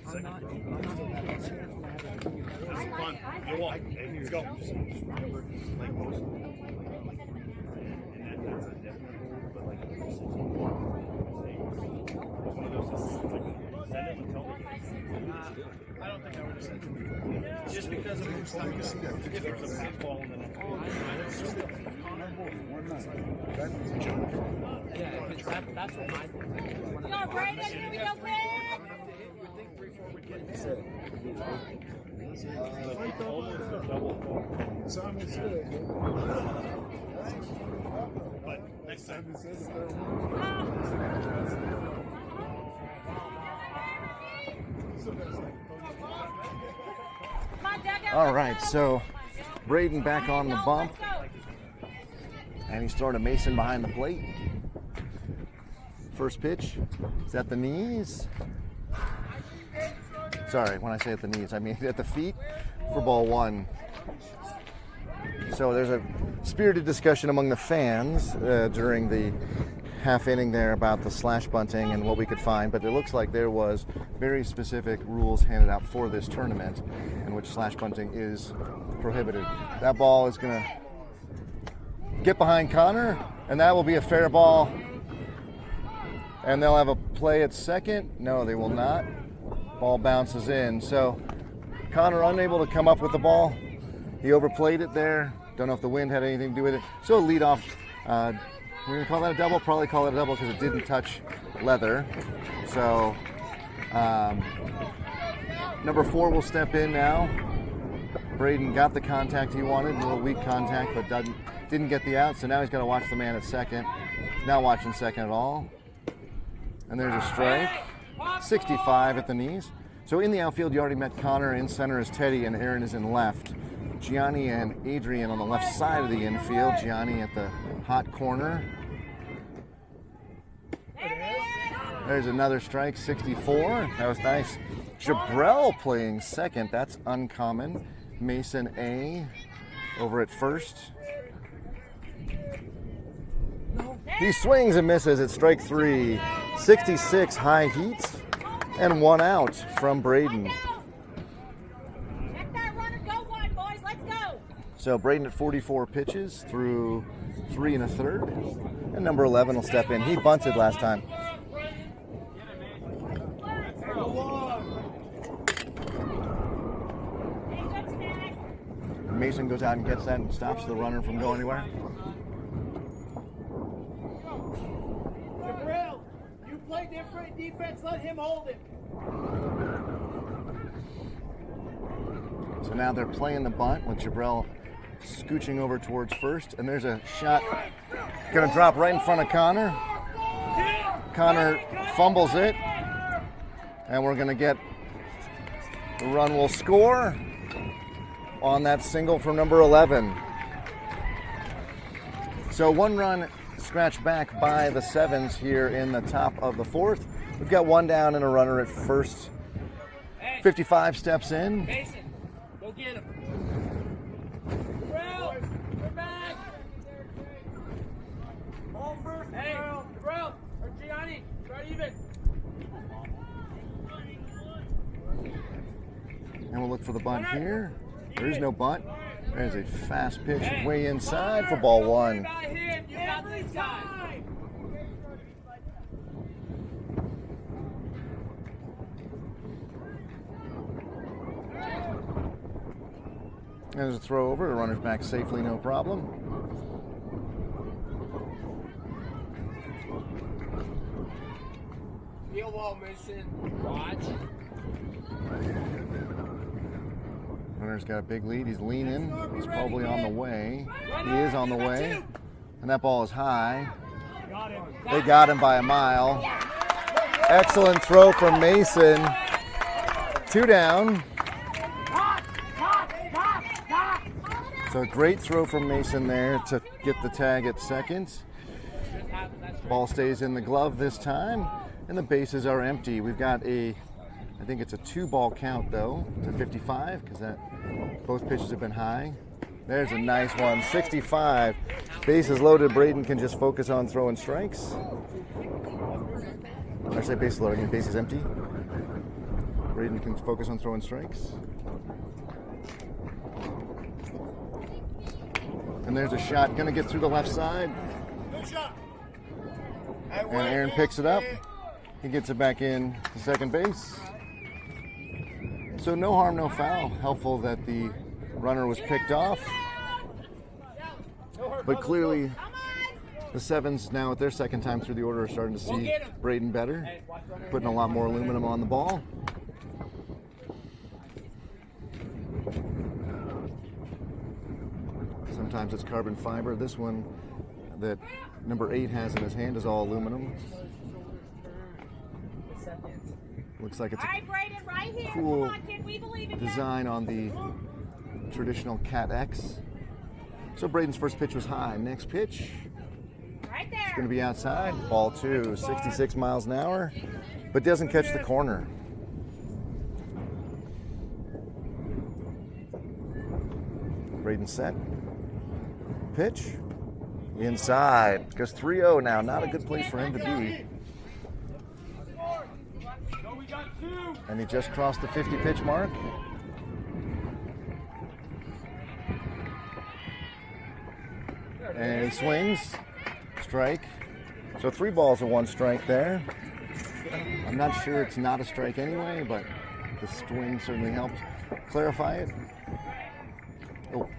I'm not taking a chance when I have a This is fun. You walk. Hey, let's go. Like most. And that's a definite goal, but like it's one of those things like send it and tell me. I don't think I would have said it. Just because of the time. If there's a baseball in the next one. Yeah, because that's what my thing is. Go, Brandon. Here we go, kid. But next time. All right, so Braden back on the bump, and he's throwing a Mason behind the plate. First pitch is at the knees. Sorry, when I say at the knees, I mean at the feet for ball 1. So there's a spirited discussion among the fans during the half inning there about the slash bunting and what we could find, but it looks like there was very specific rules handed out for this tournament in which slash bunting is prohibited. That ball is going to get behind Connor, and that will be a fair ball. And they'll have a play at second. No, they will not. Ball bounces in. So Connor unable to come up with the ball. He overplayed it there. Don't know if the wind had anything to do with it. So a lead off. We're going to call that a double. Probably call it a double because it didn't touch leather. So number 4 will step in now. Braden got the contact he wanted, a little weak contact, but didn't get the out. So now he's got to watch the man at second. He's not watching second at all. And there's a strike. 65 at the knees. So in the outfield, you already met Connor. In center is Teddy, and Aaron is in left. Gianni and Adrian on the left side of the infield. Gianni at the hot corner. There's another strike, 64. That was nice. Jabrell playing second. That's uncommon. Mason A over at first. He swings and misses at strike 3. 66 high heat and 1 out from Braden. Let that runner go one, boys. Let's go. So Braden at 44 pitches through 3 1/3. And number 11 will step in. He bunted last time. Mason goes out and gets that and stops the runner from going anywhere. Jabril, you play different defense. Let him hold it. So now they're playing the bunt with Jabrell scooching over towards first, and there's a shot gonna drop right in front of Connor. Connor fumbles it, and we're gonna get the run will score on that single from number 11. So 1 run scratched back by the Sevens here in the top of the 4th. We've got 1 down and a runner at first. 55 steps in. Mason, go get him. Jabril, we're back. Ball first. Hey, Jabril, or Gianni, start even. And we'll look for the bunt here. There is no bunt. There's a fast pitch way inside for ball 1. You got this guy. There's a throw over. The runner's back safely, no problem. Field wall, Mason. Watch. Runner's got a big lead. He's leaning. He's probably on the way. He is on the way. And that ball is high. They got him by a mile. Excellent throw from Mason. 2 down. So a great throw from Mason there to get the tag at second. Ball stays in the glove this time, and the bases are empty. We've got I think it's a 2-ball count though to 55 because both pitches have been high. There's a nice one, 65. Bases loaded. Braden can just focus on throwing strikes. I say bases loaded, I mean bases empty. Braden can focus on throwing strikes. And there's a shot, gonna get through the left side. And Aaron picks it up. He gets it back in to second base. So no harm, no foul. Helpful that the runner was picked off. But clearly, the Sevens now at their second time through the order are starting to see Braden better. Putting a lot more aluminum on the ball. Sometimes it's carbon fiber. This one that number 8 has in his hand is all aluminum. Looks like it's a cool design on the traditional Cat X. So Braden's first pitch was high. Next pitch, it's going to be outside. Ball 2, 66 miles an hour, but doesn't catch the corner. Braden set. Pitch. Inside. Goes 3-0 now. Not a good place for him to be. And he just crossed the 50 pitch mark. And he swings. Strike. So 3 balls and 1 strike there. I'm not sure it's not a strike anyway, but the swing certainly helped clarify it. Oh,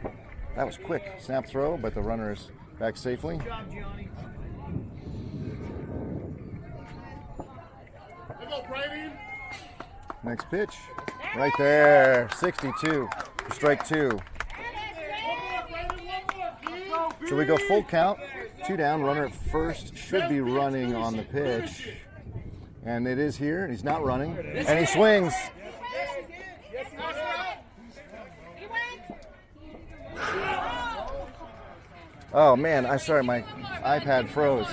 that was quick. Snap throw, but the runner is back safely. Next pitch. Right there. 62. Strike 2. So we go full count. 2 down. Runner at first should be running on the pitch. And it is here. He's not running. And he swings. Oh man, I'm sorry, my iPad froze.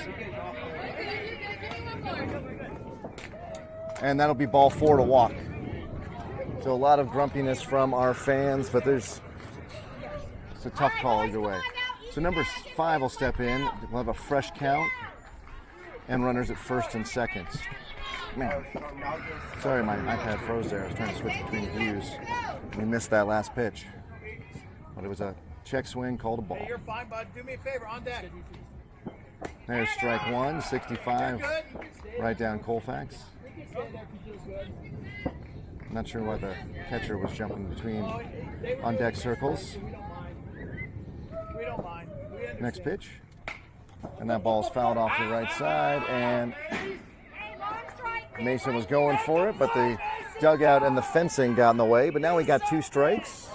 And that'll be ball 4 to walk. So a lot of grumpiness from our fans, but it's a tough call either way. So number 5 will step in. We'll have a fresh count and runners at first and second. Man, sorry, my iPad froze there. I was trying to switch between views. We missed that last pitch, but it was a check swing, called a ball. Hey, you're fine, bud. Do me a favor, on deck. There's strike 1, 65. Right down Colfax. Not sure why the catcher was jumping between on deck circles. We don't mind. Next pitch. And that ball's fouled off the right side. And Mason was going for it, but the dugout and the fencing got in the way. But now we got 2 strikes.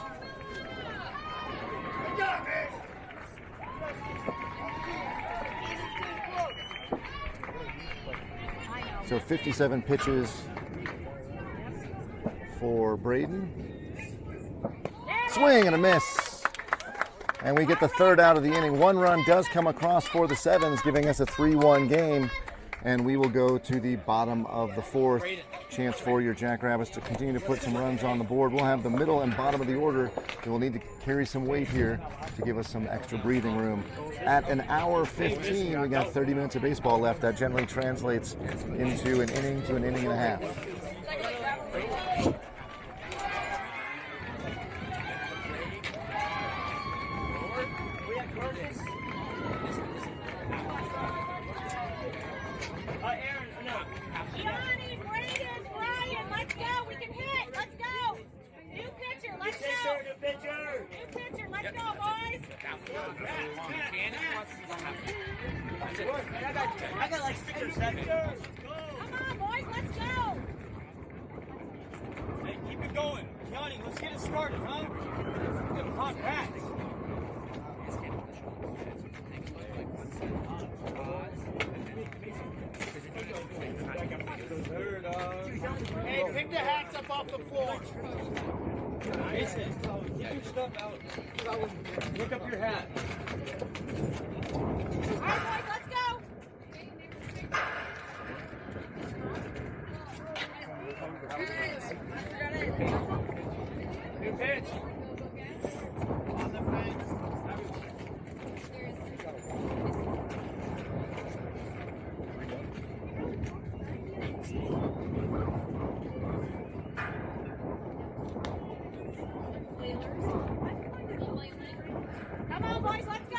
So 57 pitches for Braden. Swing and a miss. And we get the 3rd out of the inning. 1 run does come across for the Sevens, giving us a 3-1 game. And we will go to the bottom of the 4th. Chance for your Jackrabbits to continue to put some runs on the board. We'll have the middle and bottom of the order. They will need to carry some weight here to give us some extra breathing room. At an hour 15, we got 30 minutes of baseball left. That generally translates into an inning to an inning and a half. Johnny, Braden, Brian, let's go. We can hit. Let's go. New pitcher, let's go. New pitcher, let's go, boys. I got like 6 or 7. Come on, boys, let's go. Hey, keep it going. Johnny, let's get it started, huh? Get a hot pass. Hey, pick the hats up off the floor. Mason, get your stuff out. Look up your hat. All right, boys, let's go. New pitch. On the fence. Come on, boys, let's go.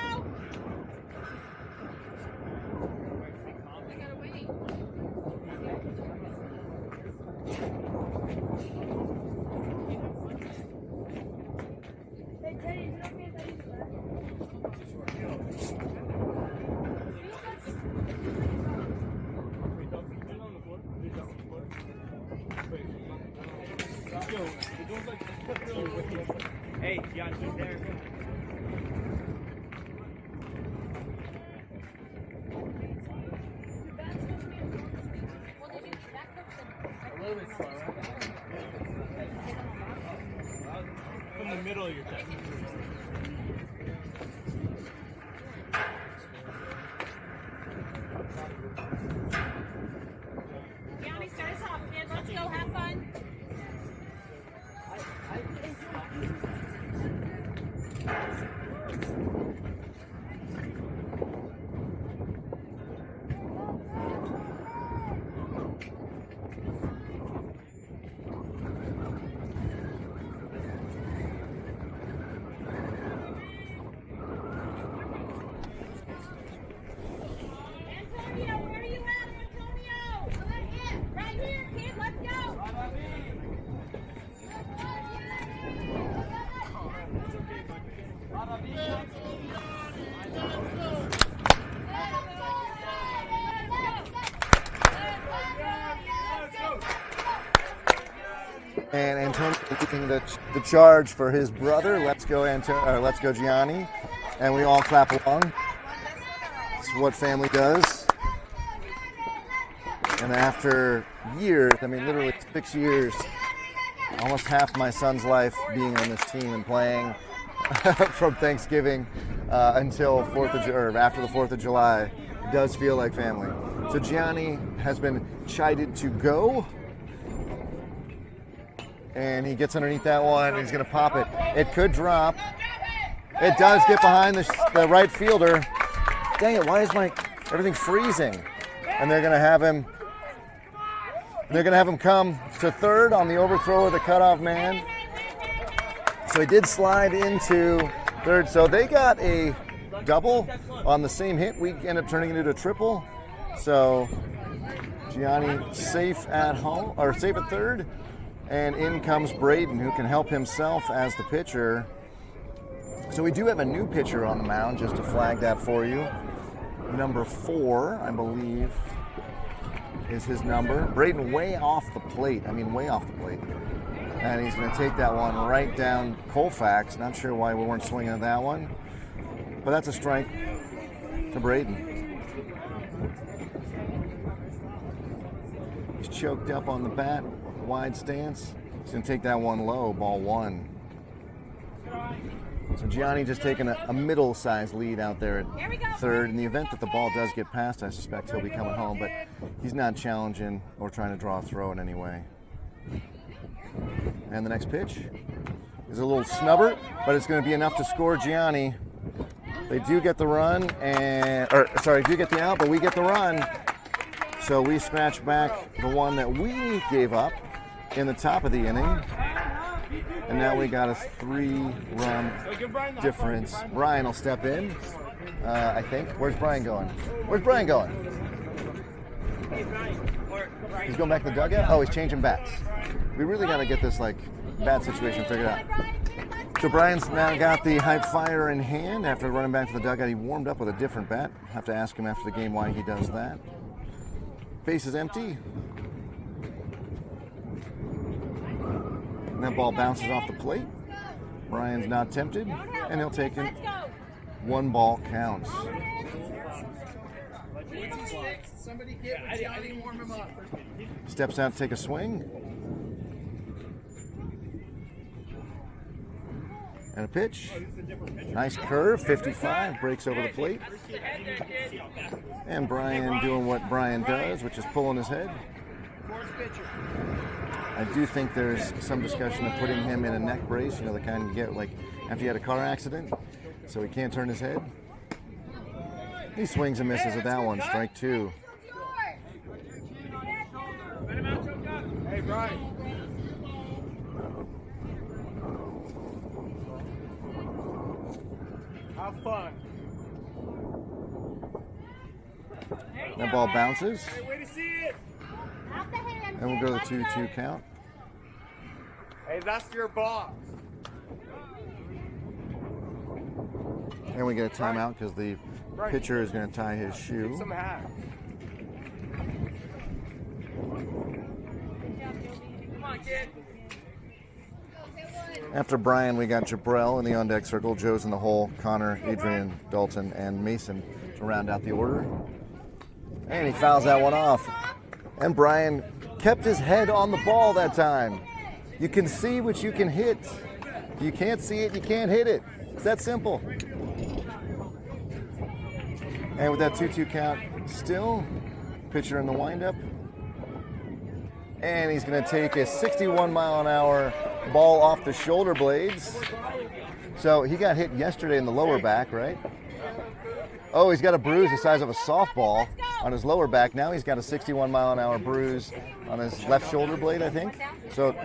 Hey, John, keep there. From the middle of your deck. Johnny, start us off, kid. Let's go, have fun. And Antonio leading the charge for his brother. Let's go, let's go, Gianni. And we all clap along. It's what family does. And after years, I mean, literally 6 years, almost half my son's life being on this team and playing from Thanksgiving until after the 4th of July, it does feel like family. So Gianni has been chided to go. And he gets underneath that one. He's going to pop it. It could drop. It does get behind the right fielder. Dang it! Why is everything freezing? And they're going to have him. They're going to have him come to third on the overthrow of the cutoff man. So he did slide into third. So they got a double on the same hit. We end up turning it into a triple. So Gianni safe at home, or safe at third. And in comes Braden, who can help himself as the pitcher. So we do have a new pitcher on the mound, just to flag that for you. Number 4, I believe, is his number. Braden way off the plate. I mean, way off the plate. And he's going to take that one right down Colfax. Not sure why we weren't swinging at that one. But that's a strike to Braden. He's choked up on the bat. Wide stance. He's going to take that one low, ball 1. So Gianni just taking a middle-sized lead out there at third. In the event that the ball does get past, I suspect he'll be coming home, but he's not challenging or trying to draw a throw in any way. And the next pitch is a little snubber, but it's going to be enough to score Gianni. They do get the run, do get the out, but we get the run. So we scratch back the one that we gave up in the top of the inning. And now we got a 3-run difference. Brian will step in, I think. Where's Brian going? Where's Brian going? He's going back to the dugout? Oh, he's changing bats. We really got to get this bat situation figured out. So Brian's now got the high fire in hand after running back to the dugout. He warmed up with a different bat. Have to ask him after the game why he does that. Base is empty. And that ball bounces off the plate. Brian's not tempted, and he'll take it. 1 ball counts. Steps out to take a swing. And a pitch. Nice curve, 55, breaks over the plate. And Brian doing what Brian does, which is pulling his head. I do think there's some discussion of putting him in a neck brace, the kind you get after you had a car accident, so he can't turn his head. He swings and misses at that one, strike 2. Hey, Brian. Have fun. That ball bounces. Hey, way to see it. And we'll go to the 2-2 count. Hey, that's your boss. And we get a timeout because the pitcher is going to tie his shoe. Some hat. Come on, kid. After Brian, we got Jabrell in the on-deck circle. Joe's in the hole. Connor, Adrian, Dalton, and Mason to round out the order. And he fouls that one off. And Brian kept his head on the ball that time. You can see what you can hit. If you can't see it, you can't hit it. It's that simple. And with that 2-2 count still, pitcher in the windup. And he's going to take a 61-mile-an-hour ball off the shoulder blades. So he got hit yesterday in the lower back, right? Oh, he's got a bruise the size of a softball on his lower back. Now he's got a 61-mile-an-hour bruise on his left shoulder blade, I think. So,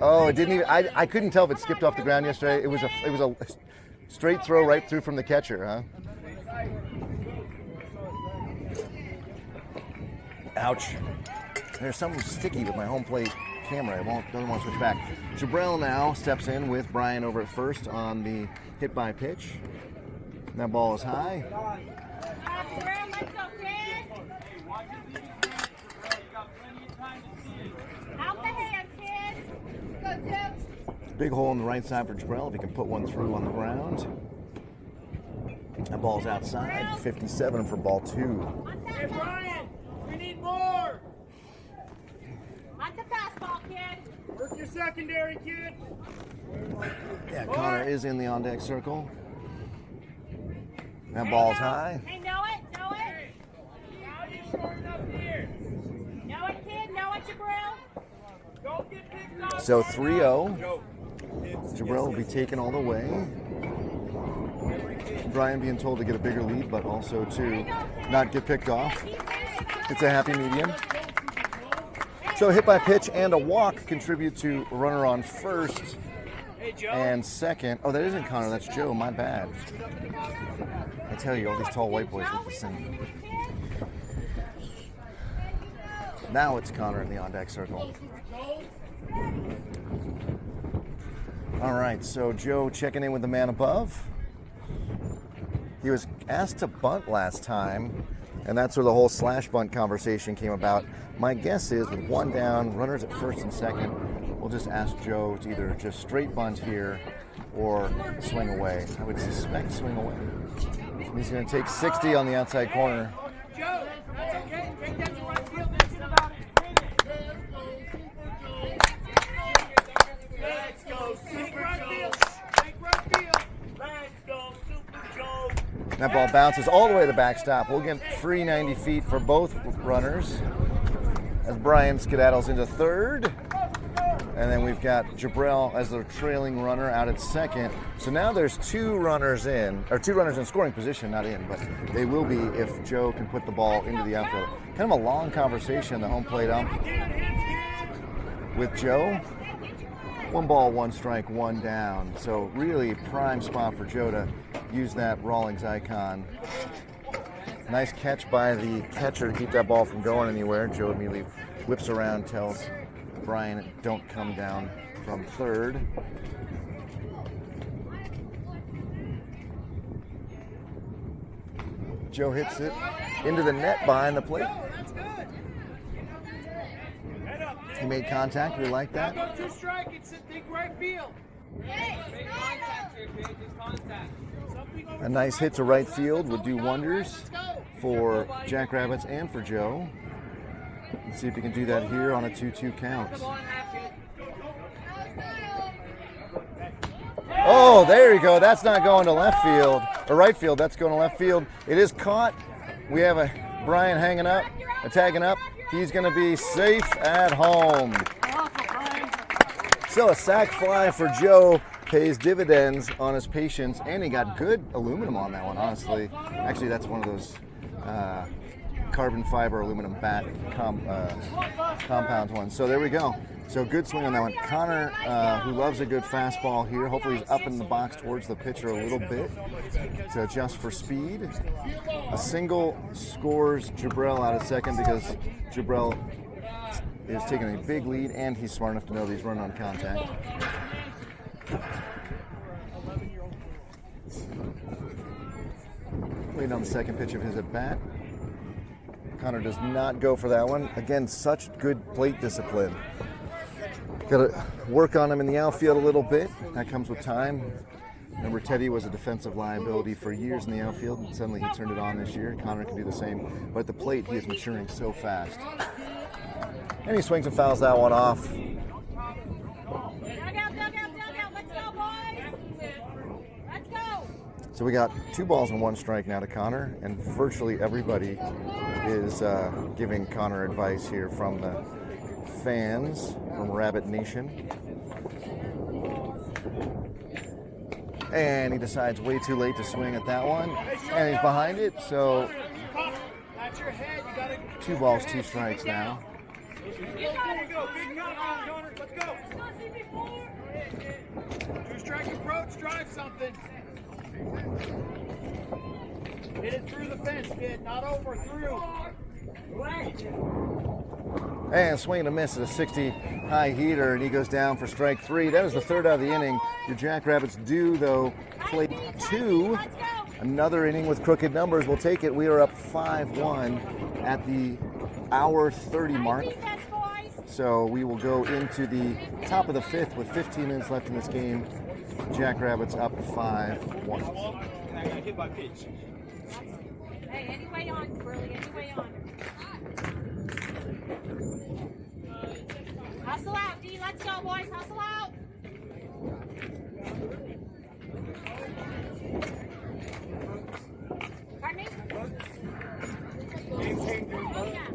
oh, it didn't even. I couldn't tell if it skipped off the ground yesterday. It was a straight throw right through from the catcher, huh? Ouch. There's something sticky with my home plate camera. It doesn't want to switch back. Jabrell now steps in with Brian over at first on the hit by pitch. That ball is high. Out the hand, kids. Go, Joe. Big hole on the right side for Jabril if he can put one through on the ground. That ball's outside. 57 for ball 2. Hey, Brian, we need more. On the fastball, kid. Work your secondary, kid. Yeah, Connor is in the on-deck circle. That ball's high. Hey, know it, know it. How you shorten up here? Know it, kid, know it, Jabril. Don't get picked off. So 3-0. Jabril will be taken all the way. Brian being told to get a bigger lead, but also to not get picked off. It's a happy medium. So hit by pitch and a walk contribute to runner on first and second. Oh, that isn't Connor, that's Joe, my bad. I tell you, all these tall white boys look the same. Now it's Connor in the on-deck circle. All right, so Joe checking in with the man above. He was asked to bunt last time, and that's where the whole slash bunt conversation came about. My guess is with one down, runners at first and second, we'll just ask Joe to either just straight bunt here or swing away. I would suspect swing away. He's going to take 60 on the outside corner. Joe, that's okay. Take that to right field. That's about it. Let's go, Super Joe. Take right field. Let's go, Super Joe. That ball bounces all the way to the backstop. We'll get free 90 feet for both runners as Brian skedaddles into third. And then we've got Jabril as the trailing runner out at second. So now there's two runners in scoring position, not in, but they will be if Joe can put the ball into the outfield. Kind of a long conversation, the home plate ump with Joe. 1 ball, 1 strike, 1 down. So really prime spot for Joe to use that Rawlings icon. Nice catch by the catcher to keep that ball from going anywhere. Joe immediately whips around, tells Brian, don't come down from third. Joe hits it into the net behind the plate. He made contact. We like that. Go 2 strike. It's think right field. Make contact here, kid. Just contact. A nice hit to right field would do wonders for Jackrabbits and for Joe. Let's see if he can do that here on a 2-2 count. Oh, there you go. That's not going to left field, or right field. That's going to left field. It is caught. We have a Brian hanging up, tagging up. He's going to be safe at home. So a sac fly for Joe pays dividends on his patience, and he got good aluminum on that one, honestly. Actually, that's one of those carbon fiber aluminum bat compound ones. So there we go. So good swing on that one. Connor, who loves a good fastball here, hopefully he's up in the box towards the pitcher a little bit to adjust for speed. A single scores Jabril out of second because Jabril is taking a big lead, and he's smart enough to know that he's running on contact. Waiting on the second pitch of his at bat. Connor does not go for that one. Again, such good plate discipline. Got to work on him in the outfield a little bit. That comes with time. Remember, Teddy was a defensive liability for years in the outfield, and suddenly he turned it on this year. Connor can do the same. But at the plate, he is maturing so fast. And he swings and fouls that one off. Dug out. Let's go, boys. Let's go. So we got 2 balls and 1 strike now to Connor, and virtually everybody is giving Connor advice here from the fans from Rabbit Nation. And he decides way too late to swing at that one, and he's behind it, so 2 balls, 2 strikes now. There you go. Big count, Connor. Let's go. 2-strike approach. Drive something. Hit it through the fence, kid. Not over, through. Right. And swing and a miss at a 60 high heater, and he goes down for strike 3. That was the 3rd out of the inning. Your Jackrabbits do, though, play 2. Another inning with crooked numbers. We'll take it. We are up 5-1 at the hour 30 mark. So we will go into the top of the 5th with 15 minutes left in this game. Jackrabbits up 5-1. I got hit by pitch. Hey, anyway on, Burley, anyway on. Hustle out, D. Let's go, boys. Hustle out. Pardon me? Oh, yeah.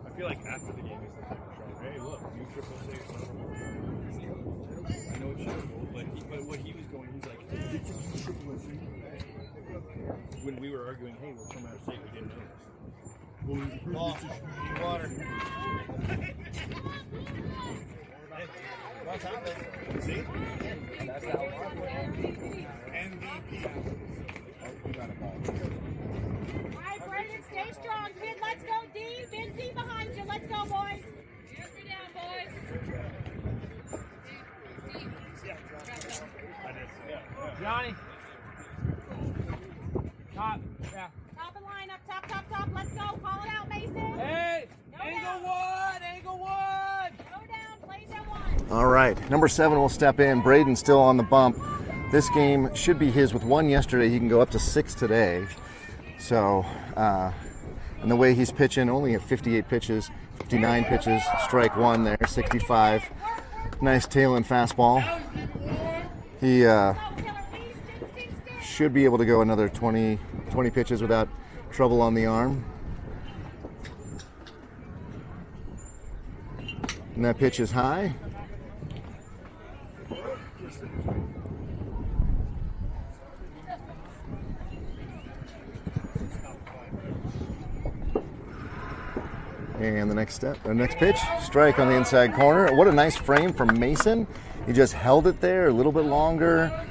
I feel like after the game he's the type of try, hey look, you triple saves. I know it's triple, but what he was going, he's like, when we were arguing, hey, we'll come out of state, we didn't know this. Ball, water. Hey, on top of it. See? That's how MVP. Alright, Brayden, stay strong, kid. Let's go, D. Big D behind you. Let's go, boys. Hands me down, boys. Johnny. Top. Yeah. Top and line up. Top, top, top. Let's go. Call it out, Mason. Hey! No Angle down. 1! Angle 1! Go down. Plays at 1. All right, number 7 will step in. Braden's still on the bump. This game should be his with 1 yesterday. He can go up to 6 today. So, and the way he's pitching, only at 58 pitches, 59 pitches, strike 1 there, 65. Nice tail and fastball. He should be able to go another 20 pitches without trouble on the arm. And that pitch is high. And the next pitch, strike on the inside corner. What a nice frame from Mason. He just held it there a little bit longer,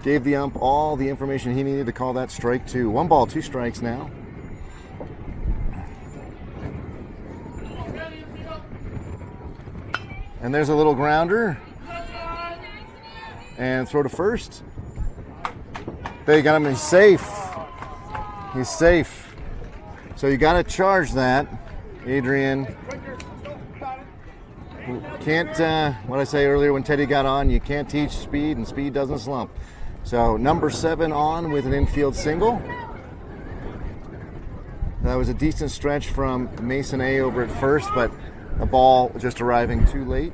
gave the ump all the information he needed to call that strike 2. 1 ball, 2 strikes now. And there's a little grounder. And throw to first. They got him, he's safe. He's safe. So you got to charge that. Adrian can't, what I say earlier when Teddy got on, you can't teach speed and speed doesn't slump. So number 7 on with an infield single. That was a decent stretch from Mason A over at first, but the ball just arriving too late.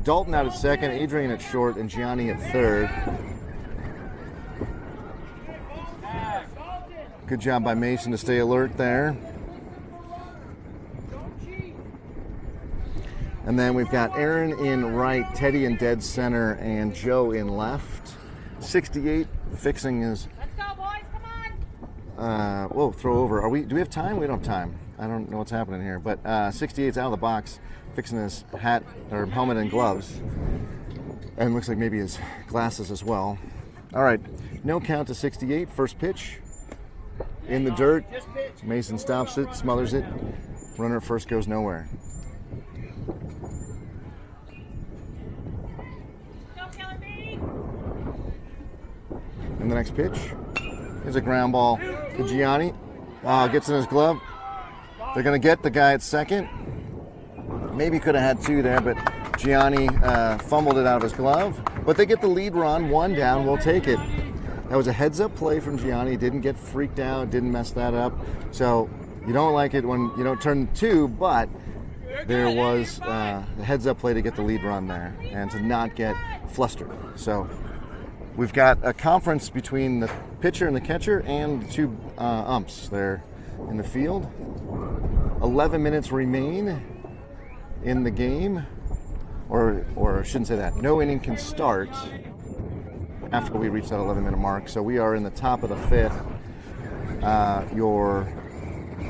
Dalton out at second, Adrian at short, and Gianni at third. Good job by Mason to stay alert there. And then we've got Aaron in right, Teddy in dead center, and Joe in left. 68 fixing his. Let's go, boys. Come on. Whoa, throw over. Do we have time? We don't have time. I don't know what's happening here. But 68's out of the box, fixing his hat or helmet and gloves. And looks like maybe his glasses as well. All right, no count to 68. First pitch in the dirt. Mason stops it, smothers it. Runner at first goes nowhere. And the next pitch is a ground ball to Gianni. Gets in his glove. They're going to get the guy at second. Maybe could have had 2 there, but Gianni fumbled it out of his glove. But they get the lead run, 1 down, we'll take it. That was a heads-up play from Gianni, didn't get freaked out, didn't mess that up. So you don't like it when you don't turn 2, but there was a heads-up play to get the lead run there and to not get flustered. So we've got a conference between the pitcher and the catcher and the 2 umps there in the field. 11 minutes remain in the game, or I shouldn't say that. No inning can start after we reach that 11-minute mark. So we are in the top of the 5th. Your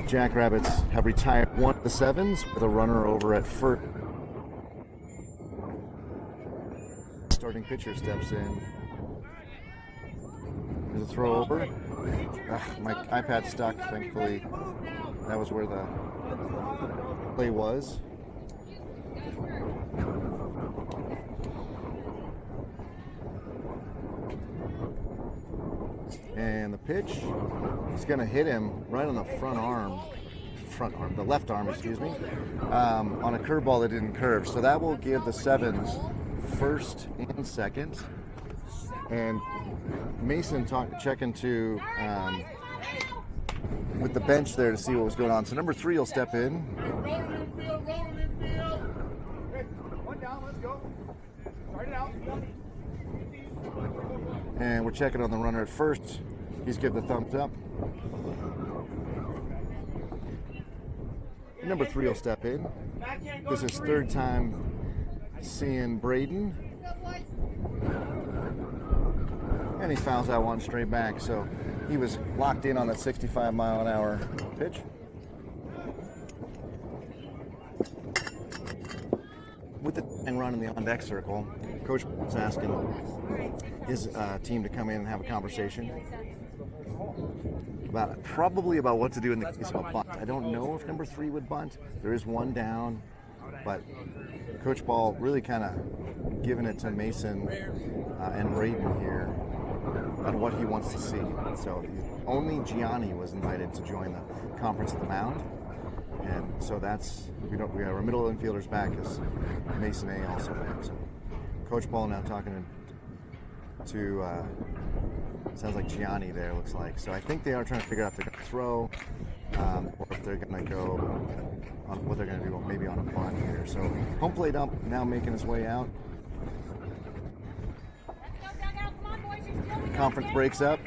Jackrabbits have retired 1 of the Sevens with a runner over at first. Starting pitcher steps in. There's a throw over. My iPad stuck, thankfully. That was where the play was. And the pitch is going to hit him right on the the left arm, excuse me, on a curveball that didn't curve. So that will give the Sevens first and second. And Mason checking to with the bench there to see what was going on. So number 3 will step in. One down, let's go. Start it out. And we're checking on the runner at first. He's giving the thumbs up. Number 3 will step in. This is 3rd time seeing Braden. And he fouls out 1 straight back. So he was locked in on that 65-mile-an-hour pitch. With the run in the on-deck circle, Coach was asking his team to come in and have a conversation probably about what to do in the case of a bunt. I don't know if number 3 would bunt. There is 1 down, but Coach Ball really kind of giving it to Mason and Braden here on what he wants to see. So only Gianni was invited to join the conference at the mound. And so that's, we have our middle infielders back as Mason A also back. So Coach Paul now talking to sounds like Gianni there, looks like. So I think they are trying to figure out if they're going to throw or if they're going to go on what they're going to do, maybe on a bunt here. So home plate up, now making his way out. Conference breaks up.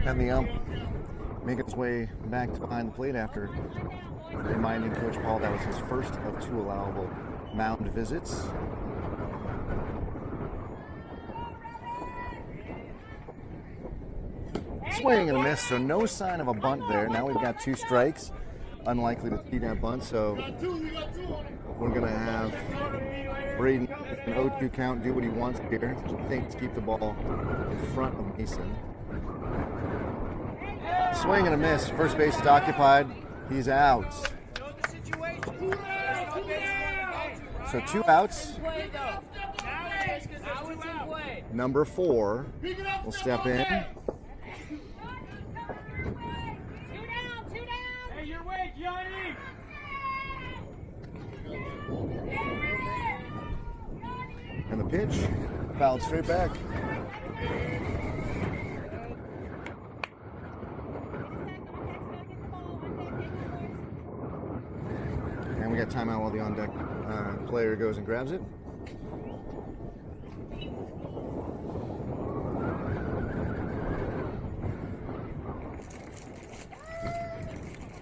And the ump making his way back to behind the plate after reminding Coach Paul that was his first of 2 allowable mound visits. Swing and a miss, so no sign of a bunt there. Now we've got 2 strikes. Unlikely to see that bunt, so we're going to have Braden an 0-2 count, do what he wants here. Keep the ball in front of Mason. Swing and a miss. First base is occupied. He's out. So 2 outs. Number 4 will step in. Hey, your way, Johnny! And the pitch fouled straight back. And we got timeout while the on-deck player goes and grabs it.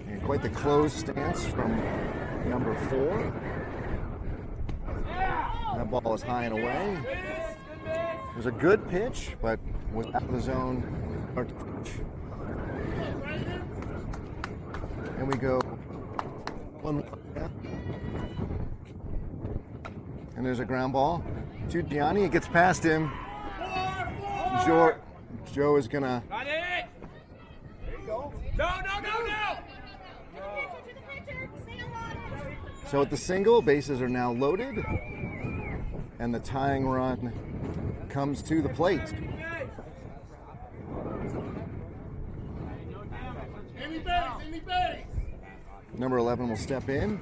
And quite the closed stance from number 4. That ball is high and away. It was a good pitch, but was out of the zone. And we go 1-1. And there's a ground ball to Gianni. It gets past him. Joe is gonna. Got it! There you go. No! So at the single, bases are now loaded, and the tying run comes to the plate. Number 11 will step in.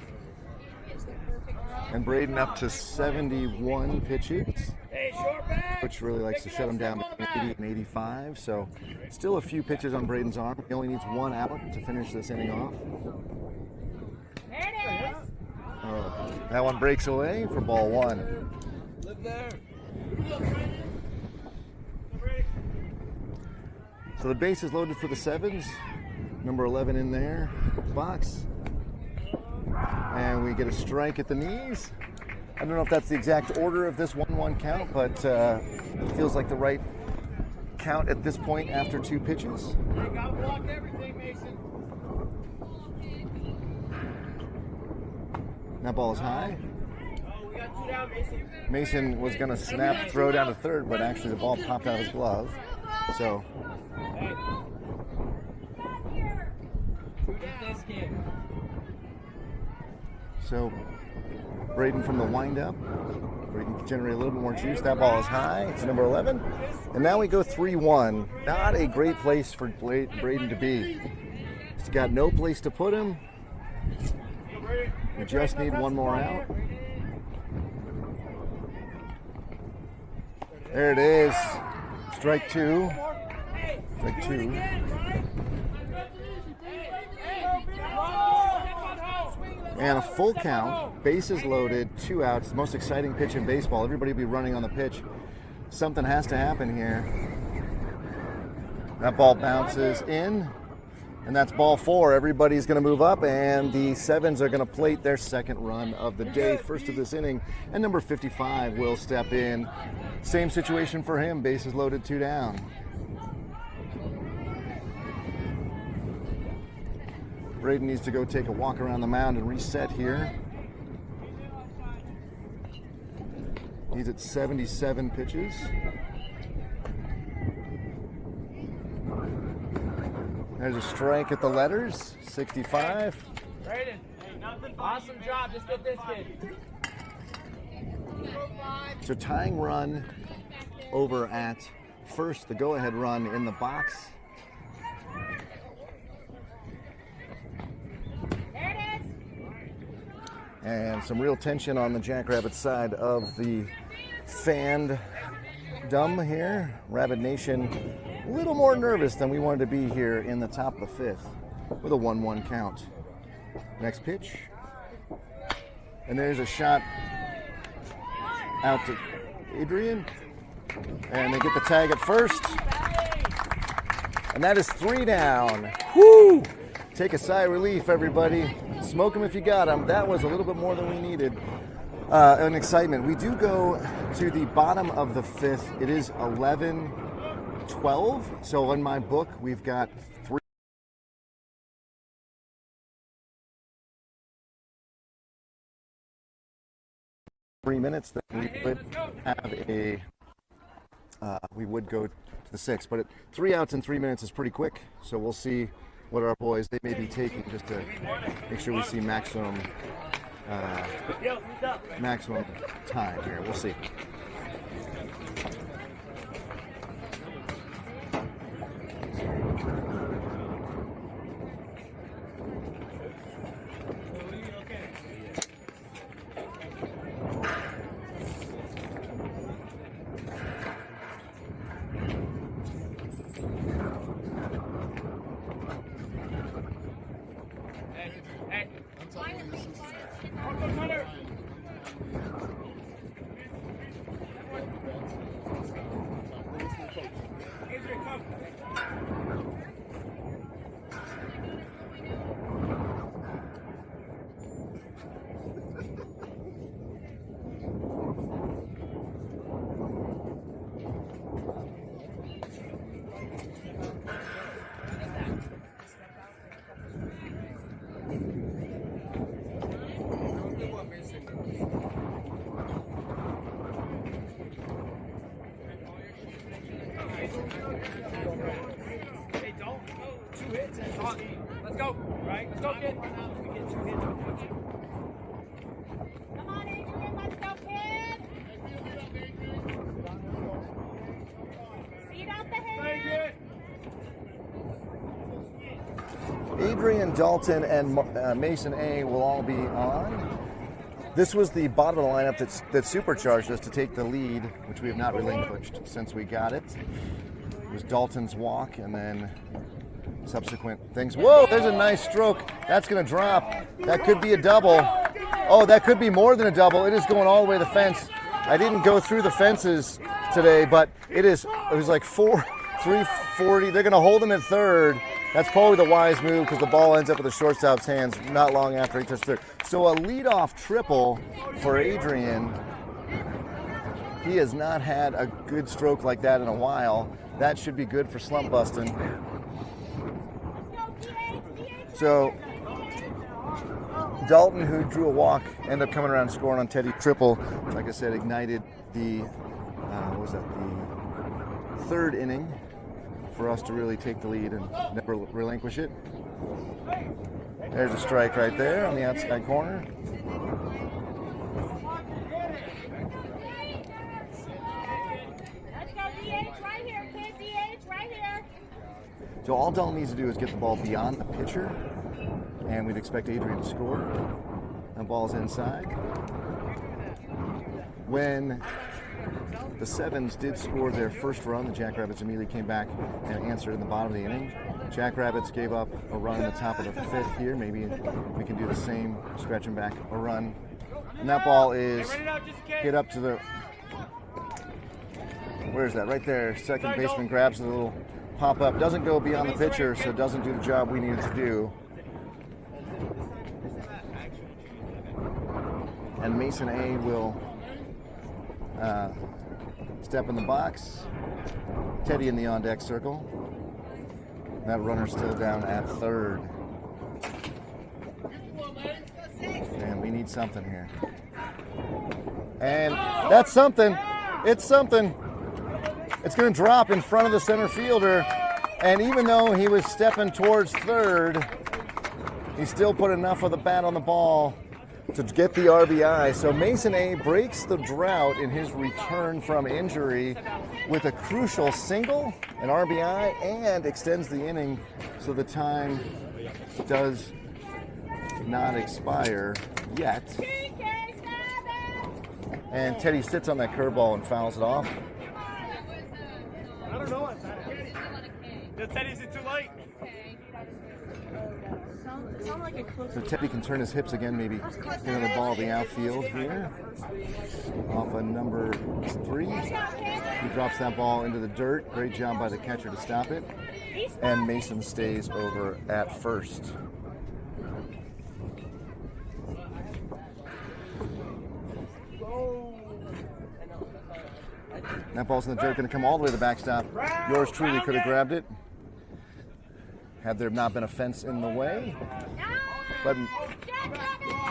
And Braden up to 71 pitches, which really likes to shut him down between 80 and 85. So still a few pitches on Braden's arm. He only needs one out to finish this inning off. There it is. That one breaks away for ball one. So the base is loaded for the Sevens. Number 11 in there, box. And we get a strike at the knees. I don't know if that's the exact order of this 1-1 count, but it feels like the right count at this point after two pitches. That ball is high. Mason was going to snap throw down to third, but actually the ball popped out of his glove. So Braden from the windup. Braden can generate a little bit more juice. That ball is high. It's number 11. And now we go 3-1. Not a great place for Braden to be. He's got no place to put him. We just need one more out. There it is. Strike two. Strike two. And a full count, bases loaded, 2 outs, the most exciting pitch in baseball. Everybody will be running on the pitch. Something has to happen here. That ball bounces in, and that's ball 4. Everybody's going to move up, and the Sevens are going to plate their second run of the day, first of this inning, and number 55 will step in. Same situation for him, bases loaded, 2 down. Braden needs to go take a walk around the mound and reset here. He's at 77 pitches. There's a strike at the letters, 65. Braden, awesome job. Just get this kid. So tying run over at first, the go-ahead run in the box. And some real tension on the Jackrabbits side of the fandom here. Rabbit Nation a little more nervous than we wanted to be here in the top of the 5th with a 1-1 count. Next pitch. And there's a shot out to Adrian. And they get the tag at first. And that is 3 down. Woo! Take a sigh of relief, everybody. Smoke them if you got them. That was a little bit more than we needed. An excitement. We do go to the bottom of the 5th. It is 11-12. So in my book, we've got 3 minutes that we would have we would go to the 6th. But 3 outs in 3 minutes is pretty quick. So we'll see what our boys they may be taking just to make sure we see maximum time here. We'll see. Hey, don't go 2 hits and talk. Let's go. Right? Let's go, kid. We get 2 hits. Come on, Adrian. Let's go, kid. Adrian, Dalton, and Mason A will all be on. This was the bottom of the lineup that supercharged us to take the lead, which we have not relinquished since we got it. It was Dalton's walk and then subsequent things. Whoa, there's a nice stroke. That's going to drop. That could be a double. Oh, that could be more than a double. It is going all the way to the fence. I didn't go through the fences today, but it was like 340. They're going to hold him at third. That's probably the wise move because the ball ends up with the shortstop's hands not long after he touched third. So a leadoff triple for Adrian. He has not had a good stroke like that in a while. That should be good for slump busting. So Dalton, who drew a walk, ended up coming around and scoring on Teddy triple. Like I said, ignited the the third inning for us to really take the lead and never relinquish it. There's a strike right there on the outside corner. Let's go, DH right here, kid. DH right here. So all Dalton needs to do is get the ball beyond the pitcher, and we'd expect Adrian to score. The ball's inside. When the Sevens did score their first run, the Jackrabbits immediately came back and answered in the bottom of the inning. Jackrabbits gave up a run in the top of the fifth here. Maybe we can do the same, scratching back a run. And that ball is hit up to the, where's that? Right there. Second baseman grabs a little pop-up. Doesn't go beyond the pitcher, so doesn't do the job we needed to do. And Mason A will step in the box. Teddy in the on-deck circle. That runner's still down at third. And we need something here. And that's something. It's something. It's going to drop in front of the center fielder. And even though he was stepping towards third, he still put enough of the bat on the ball to get the RBI. So Mason A breaks the drought in his return from injury with a crucial single, an RBI, and extends the inning so the time does not expire yet. And Teddy sits on that curveball and fouls it off. I don't know. Teddy's it too late. So Teddy can turn his hips again, maybe hit the ball the outfield here. Off of number 3. He drops that ball into the dirt. Great job by the catcher to stop it. And Mason stays over at first. That ball's in the dirt, going to come all the way to the backstop. Yours truly could have grabbed it had there not been a fence in the way.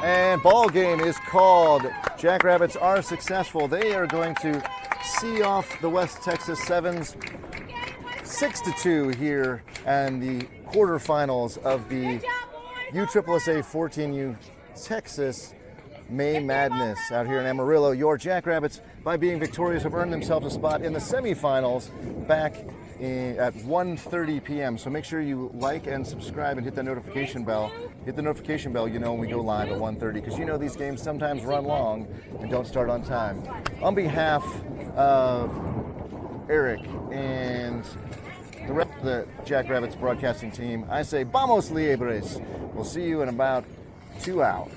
And ball game is called. Jackrabbits are successful. They are going to see off the West Texas Sevens 6-2 here and the quarterfinals of the USSSA 14U Texas May Madness out here in Amarillo. Your Jackrabbits, by being victorious, have earned themselves a spot in the semifinals back at 1:30 p.m. So make sure you like and subscribe and hit the notification bell. Hit the notification bell, you know, when we go live at 1:30, because you know these games sometimes run long and don't start on time. On behalf of Eric and the rest of the Jackrabbits broadcasting team, I say, vamos liebres. We'll see you in about 2 hours.